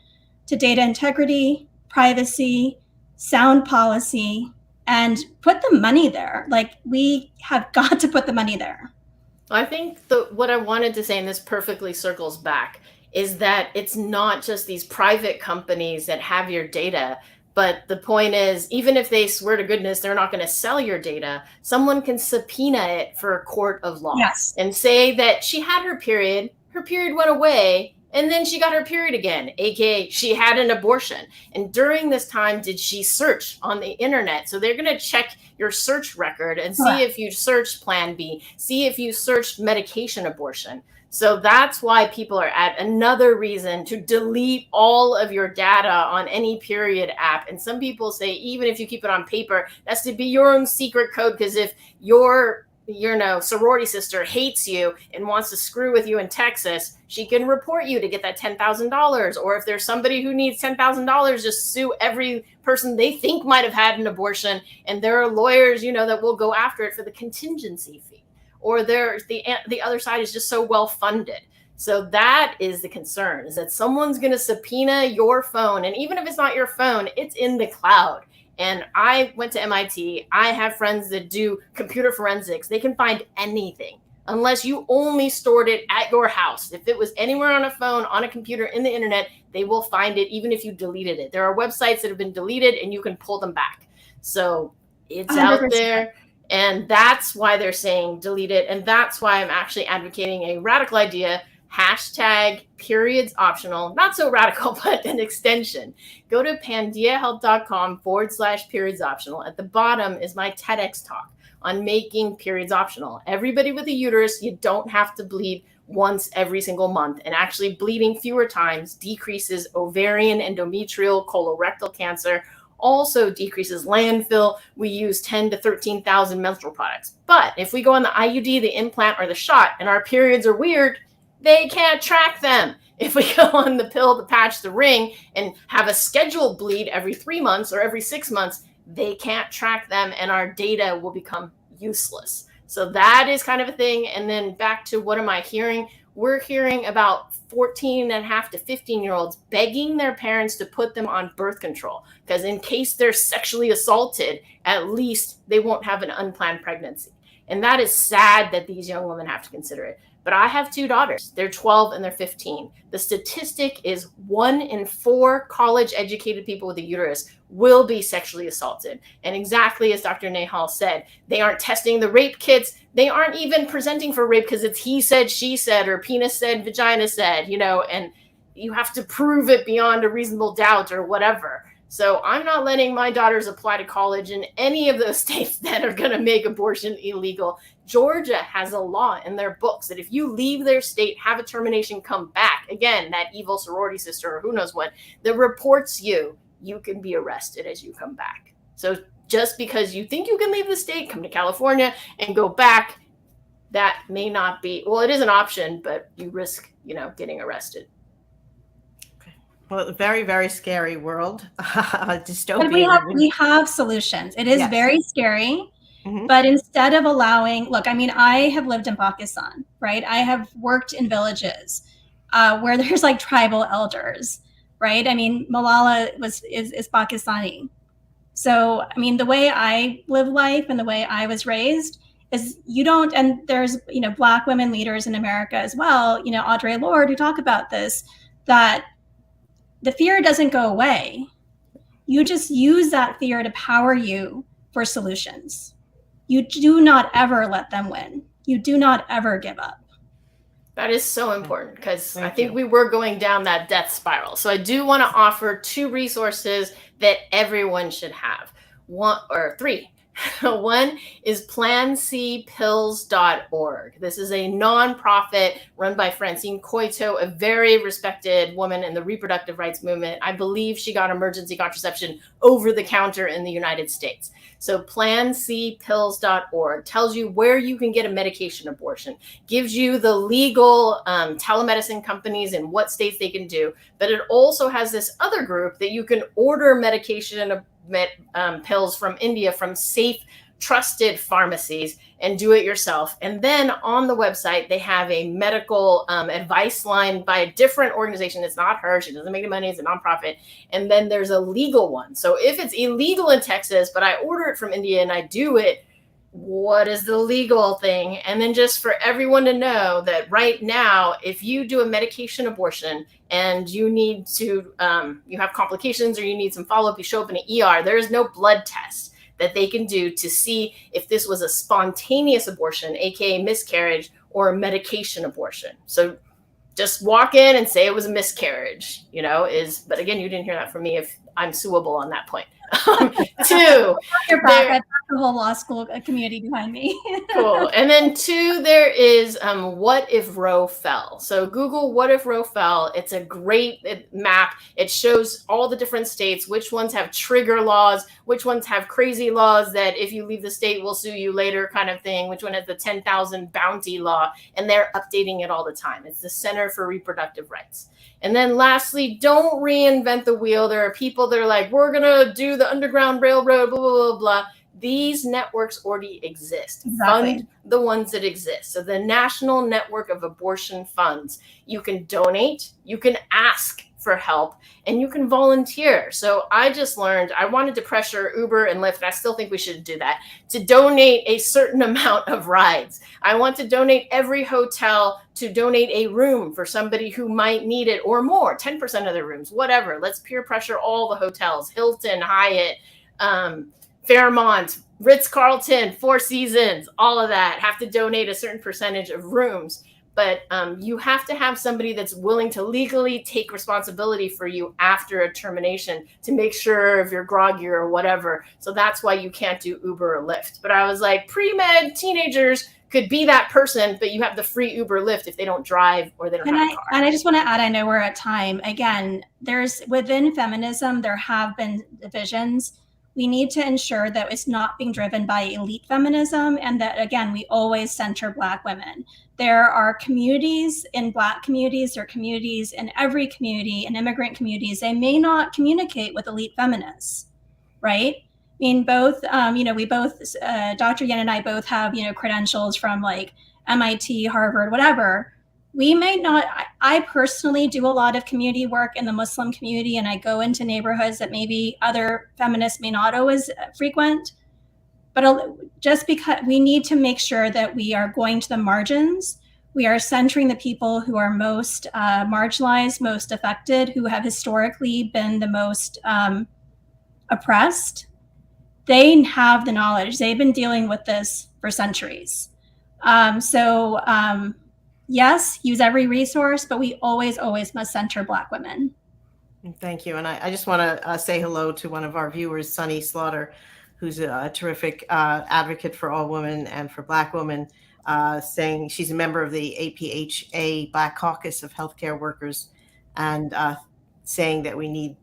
to data integrity, privacy, sound policy, and put the money there. Like, we have got to put the money there. I think what I wanted to say, and this perfectly circles back, is that it's not just these private companies that have your data, but the point is, even if they swear to goodness they're not going to sell your data, someone can subpoena it for a court of law. Yes. And say that she had her period went away, and then she got her period again, aka she had an abortion. And during this time, did she search on the internet? So they're going to check your search record and see if you searched Plan B, see if you searched medication abortion. So that's why people are at another reason to delete all of your data on any period app. And some people say, even if you keep it on paper, that's to be your own secret code. Because if your sorority sister hates you and wants to screw with you in Texas, she can report you to get that $10,000. Or if there's somebody who needs $10,000, just sue every person they think might have had an abortion. And there are lawyers, that will go after it for the contingency fee. Or the other side is just so well funded. So that is the concern, is that someone's going to subpoena your phone. And even if it's not your phone, it's in the cloud. And I went to MIT. I have friends that do computer forensics. They can find anything unless you only stored it at your house. If it was anywhere on a phone, on a computer, in the internet, they will find it even if you deleted it. There are websites that have been deleted and you can pull them back. So it's 100%. Out there. And that's why they're saying delete it. And that's why I'm actually advocating a radical idea, #periods optional. Not so radical, but an extension. Go to pandiahealth.com/periods optional. At the bottom is my TEDx talk on making periods optional. Everybody with a uterus, you don't have to bleed once every single month. And actually bleeding fewer times decreases ovarian, endometrial, colorectal cancer, also decreases landfill. We use 10 to 13,000 menstrual products. But if we go on the IUD, the implant, or the shot, and our periods are weird, they can't track them. If we go on the pill, the patch, the ring, and have a scheduled bleed every 3 months or every 6 months, they can't track them, and our data will become useless. So that is kind of a thing. And then back to what am I hearing? We're hearing about 14 and a half to 15-year-olds begging their parents to put them on birth control, because in case they're sexually assaulted, at least they won't have an unplanned pregnancy. And that is sad that these young women have to consider it. But I have 2 daughters. They're 12 and they're 15. The statistic is 1 in 4 college-educated people with a uterus will be sexually assaulted. And exactly as Dr. Nehal said, they aren't testing the rape kits. They aren't even presenting for rape because it's he said, she said, or penis said, vagina said, and you have to prove it beyond a reasonable doubt or whatever. So I'm not letting my daughters apply to college in any of those states that are going to make abortion illegal. Georgia has a law in their books that if you leave their state, have a termination, come back, again, that evil sorority sister or who knows what, that reports you can be arrested as you come back. So just because you think you can leave the state, come to California and go back, that may not be, well, it is an option, but you risk, getting arrested. Well, very, very scary world. Dystopia. But we have solutions. It is very scary, but instead of allowing, look, I mean, I have lived in Pakistan, right? I have worked in villages where there's like tribal elders, right? I mean, Malala is Pakistani. So, I mean, the way I live life and the way I was raised is and there's, Black women leaders in America as well, Audre Lorde, who talk about this, that the fear doesn't go away. You just use that fear to power you for solutions. You do not ever let them win. You do not ever give up. That is so important because I think we were going down that death spiral. So I do want to offer 2 resources that everyone should have. 3. One is plancpills.org. This is a nonprofit run by Francine Coito, a very respected woman in the reproductive rights movement. I believe she got emergency contraception over the counter in the United States. So plancpills.org tells you where you can get a medication abortion, gives you the legal telemedicine companies and what states they can do. But it also has this other group that you can order medication pills from India from safe, trusted pharmacies and do it yourself. And then on the website, they have a medical advice line by a different organization. It's not her. She doesn't make any money. It's a nonprofit. And then there's a legal one. So if it's illegal in Texas, but I order it from India and I do it, what is the legal thing? And then just for everyone to know that right now, if you do a medication abortion and you need to, you have complications or you need some follow-up, you show up in an ER, there is no blood test that they can do to see if this was a spontaneous abortion, aka miscarriage, or a medication abortion. So just walk in and say it was a miscarriage, but again, you didn't hear that from me if I'm suable on that point. 2, you're back. I've got the whole law school community behind me. Cool. And then 2, there is What If Roe Fell. So Google What If Roe Fell. It's a great map. It shows all the different states, which ones have trigger laws, which ones have crazy laws that if you leave the state, we'll sue you later kind of thing, which one has the 10,000 bounty law, and they're updating it all the time. It's the Center for Reproductive Rights. And then lastly, don't reinvent the wheel. There are people that are like, we're going to do the Underground Railroad, blah, blah, blah, blah. These networks already exist. Exactly. Fund the ones that exist. So the National Network of Abortion Funds, you can donate, you can ask for help, and you can volunteer. So I just learned, I wanted to pressure Uber and Lyft, and I still think we should do that, to donate a certain amount of rides. I want to donate every hotel to donate a room for somebody who might need it or more, 10% of their rooms, whatever. Let's peer pressure all the hotels, Hilton, Hyatt, Fairmont, Ritz-Carlton, Four Seasons, all of that have to donate a certain percentage of rooms. But you have to have somebody that's willing to legally take responsibility for you after a termination to make sure if you're groggy or whatever. So that's why you can't do Uber or Lyft. But I was like, pre-med teenagers could be that person, but you have the free Uber Lyft if they don't drive or they don't have a car. And I just want to add, I know we're at time. Again, within feminism, there have been divisions. We need to ensure that it's not being driven by elite feminism and that, again, we always center Black women. There are communities in Black communities, there are communities in every community, in immigrant communities. They may not communicate with elite feminists, right? I mean, both, we both, Dr. Yen and I both have, credentials from like MIT, Harvard, whatever. We may not, I personally do a lot of community work in the Muslim community, and I go into neighborhoods that maybe other feminists may not always frequent. But just because we need to make sure that we are going to the margins, we are centering the people who are most marginalized, most affected, who have historically been the most oppressed. They have the knowledge. They've been dealing with this for centuries. Yes, use every resource, but we always must center Black women. Thank you. And I just want to say hello to one of our viewers, Sunny Slaughter, who's a terrific advocate for all women and for Black women, saying she's a member of the APHA Black Caucus of Healthcare Workers, and saying that we need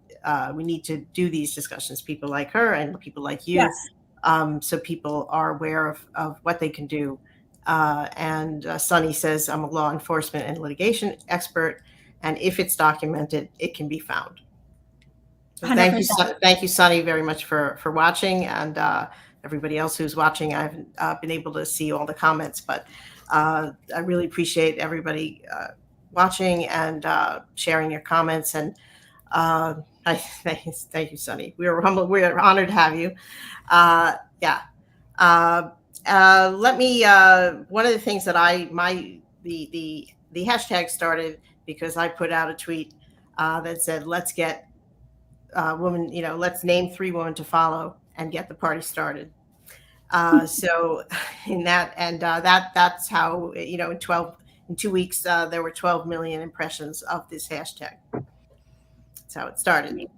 to do these discussions, people like her and people like you, yes. So people are aware of what they can do. And Sunny says, I'm a law enforcement and litigation expert, and if it's documented, it can be found. So thank you, Sunny, very much for watching, and everybody else who's watching. I haven't been able to see all the comments, but I really appreciate everybody watching and sharing your comments. And thank you, Sunny. We're honored to have you. Yeah. Let me. One of the things that the hashtag started because I put out a tweet that said, "Let's get women. Let's name 3 women to follow and get the party started." So in that, and that's how in 2 weeks there were 12 million impressions of this hashtag. That's how it started.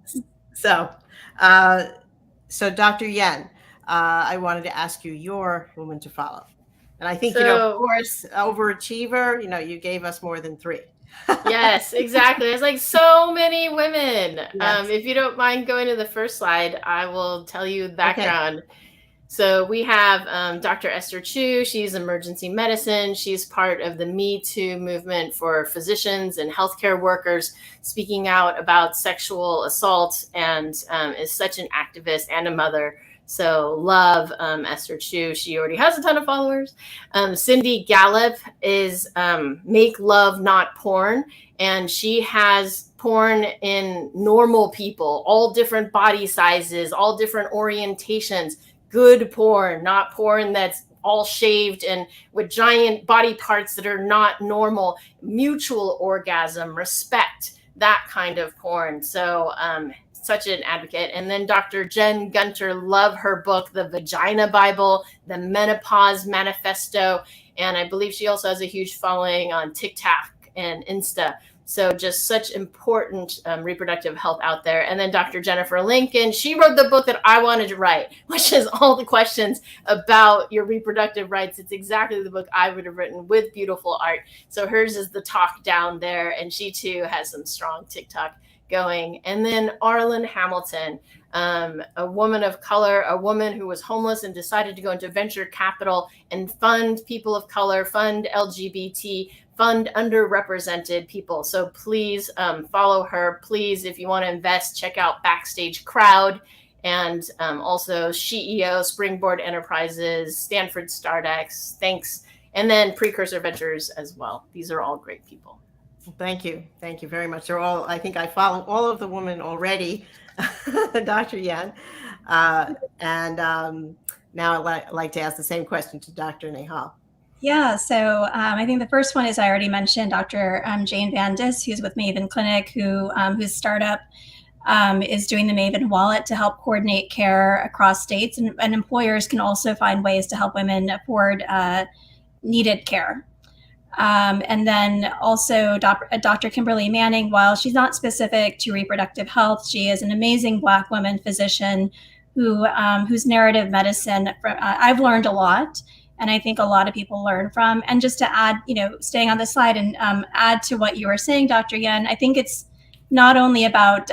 So Dr. Yen, I wanted to ask you your woman to follow. And I think, of course, overachiever, you gave us more than 3. Yes, exactly. There's like so many women. Yes. If you don't mind going to the first slide, I will tell you the background. Okay. So we have Dr. Esther Chu. She's emergency medicine. She's part of the Me Too movement for physicians and healthcare workers, speaking out about sexual assault, and is such an activist and a mother. So love Esther Chu. She already has a ton of followers. Cindy Gallup is Make Love Not Porn. And she has porn in normal people, all different body sizes, all different orientations. Good porn, not porn that's all shaved and with giant body parts that are not normal. Mutual orgasm, respect, that kind of porn. So such an advocate. And then Dr. Jen Gunter, love her book, The Vagina Bible, The Menopause Manifesto. And I believe she also has a huge following on TikTok and Insta. So just such important reproductive health out there. And then Dr. Jennifer Lincoln, she wrote the book that I wanted to write, which is all the questions about your reproductive rights. It's exactly the book I would have written with beautiful art. So hers is the talk down there. And she too has some strong TikTok going. And then Arlen Hamilton, a woman of color, a woman who was homeless and decided to go into venture capital and fund people of color, fund LGBT, fund underrepresented people. So please follow her. Please, if you want to invest, check out Backstage Crowd, and also SheEO, Springboard Enterprises, Stanford StartX, thanks, and then Precursor Ventures as well. These are all great people. Thank you. Thank you very much. They're all, I think I follow all of the women already, Dr. Yen. And now I'd like to ask the same question to Dr. Nehal. Yeah, so I think the first one is I already mentioned Dr. Jane Van Dis, who's with Maven Clinic, whose startup is doing the Maven Wallet to help coordinate care across states, and employers can also find ways to help women afford needed care. And then also Dr. Kimberly Manning, while she's not specific to reproductive health, she is an amazing Black woman physician whose narrative medicine I've learned a lot. And I think a lot of people learn from. And just to add, staying on the slide and add to what you were saying, Dr. Yen, I think it's not only about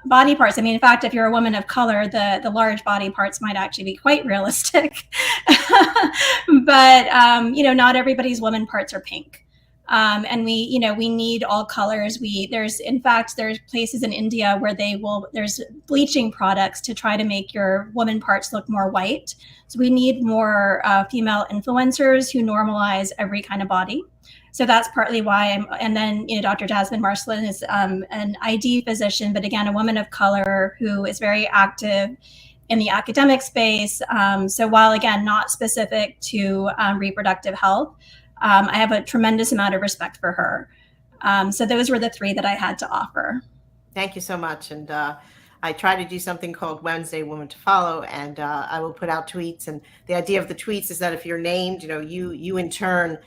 body parts. I mean, in fact, if you're a woman of color, the large body parts might actually be quite realistic. But, not everybody's woman parts are pink. And we need all colors. There's places in India where there's bleaching products to try to make your woman parts look more white. So we need more female influencers who normalize every kind of body. So that's partly why and then, Dr. Jasmine Marcelin is an ID physician, but again, a woman of color who is very active in the academic space. So while, again, not specific to reproductive health, I have a tremendous amount of respect for her. So those were the three that I had to offer. Thank you so much. And I try to do something called Wednesday Woman to Follow, and I will put out tweets. And the idea of the tweets is that if you're named, you in turn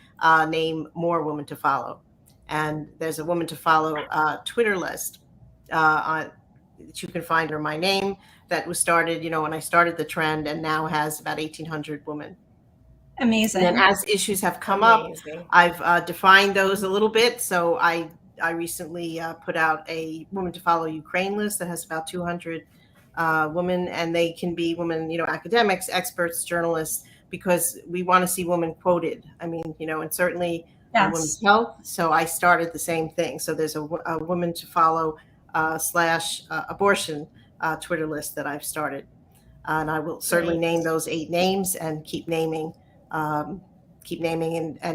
name more women to follow. And there's a Woman to Follow Twitter list that you can find under my name that was started, when I started the trend, and now has about 1,800 women. Amazing. And as issues have come up, I've defined those a little bit. So I recently put out a Women to Follow Ukraine list that has about 200 women, and they can be women, academics, experts, journalists, because we want to see women quoted. I mean, and certainly women's health. So I started the same thing. So there's a Women to Follow / abortion Twitter list that I've started. And I will certainly name those 8 names and keep naming. And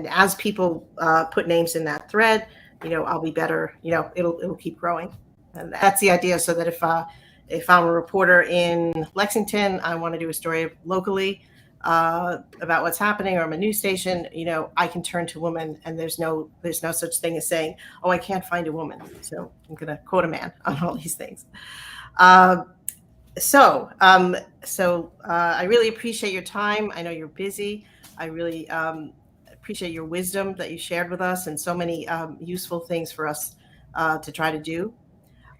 as people put names in that thread, I'll be better, it'll keep growing. And that's the idea. So that if I'm a reporter in Lexington, I want to do a story locally about what's happening, or I'm a news station, I can turn to women, and there's no such thing as saying, oh, I can't find a woman. So I'm going to quote a man on all these things. So I really appreciate your time. I know you're busy. I really appreciate your wisdom that you shared with us, and so many useful things for us to try to do.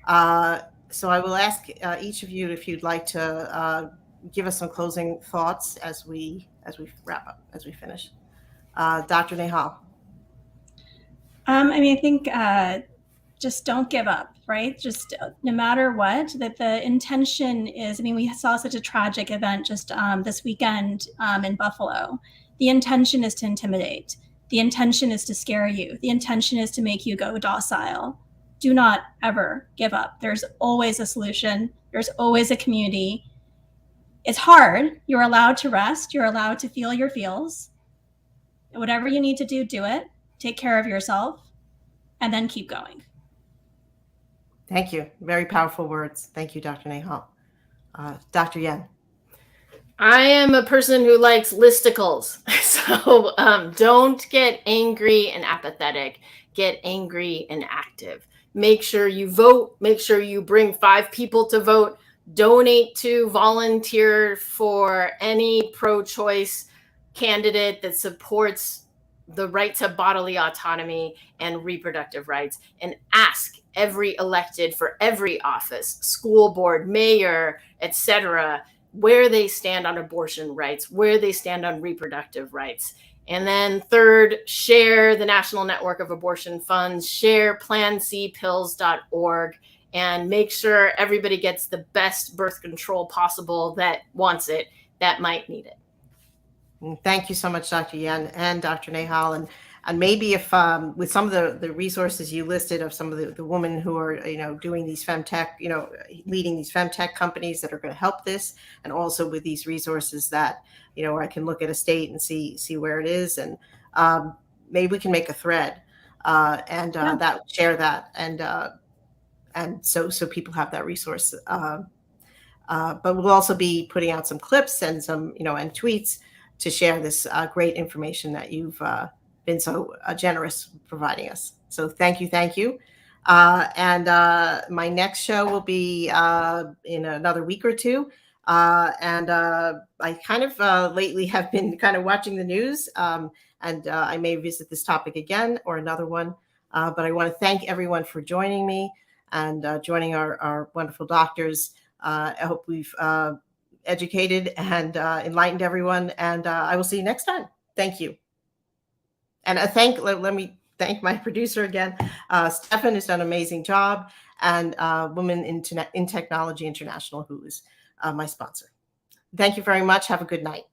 So I will ask each of you if you'd like to give us some closing thoughts as we wrap up, as we finish. Dr. Nehal. I think just don't give up, right? Just no matter what, that the intention is, we saw such a tragic event just this weekend in Buffalo. The intention is to intimidate. The intention is to scare you. The intention is to make you go docile. Do not ever give up. There's always a solution. There's always a community. It's hard. You're allowed to rest. You're allowed to feel your feels. Whatever you need to do, do it. Take care of yourself, and then keep going. Thank you. Very powerful words. Thank you, Dr. Nehal. Dr. Yen. I am a person who likes listicles. So don't get angry and apathetic. Get angry and active. Make sure you vote. Make sure you bring 5 people to vote. Donate to, volunteer for any pro-choice candidate that supports the right to bodily autonomy and reproductive rights, and ask every elected for every office, school board, mayor, etc., where they stand on abortion rights, where they stand on reproductive rights. And then 3rd, share the National Network of Abortion Funds, share PlanCpills.org, and make sure everybody gets the best birth control possible that wants it, that might need it. Thank you so much, Dr. Yen and Dr. Nehal. And maybe if with some of the resources you listed of some of the women who are, doing these femtech, leading these femtech companies that are going to help this, and also with these resources that, where I can look at a state and see where it is. And maybe we can make a thread that share that. And so people have that resource. But we'll also be putting out some clips and some, and tweets to share this great information that you've been so generous providing us. So thank you. And my next show will be in another week or two. And I kind of lately have been kind of watching the news, and I may visit this topic again or another one. But I want to thank everyone for joining me and joining our wonderful doctors. I hope we've educated and enlightened everyone, and I will see you next time. Thank you. And let me thank my producer again. Stefan has done an amazing job, and Women in Technology International, who is my sponsor. Thank you very much. Have a good night.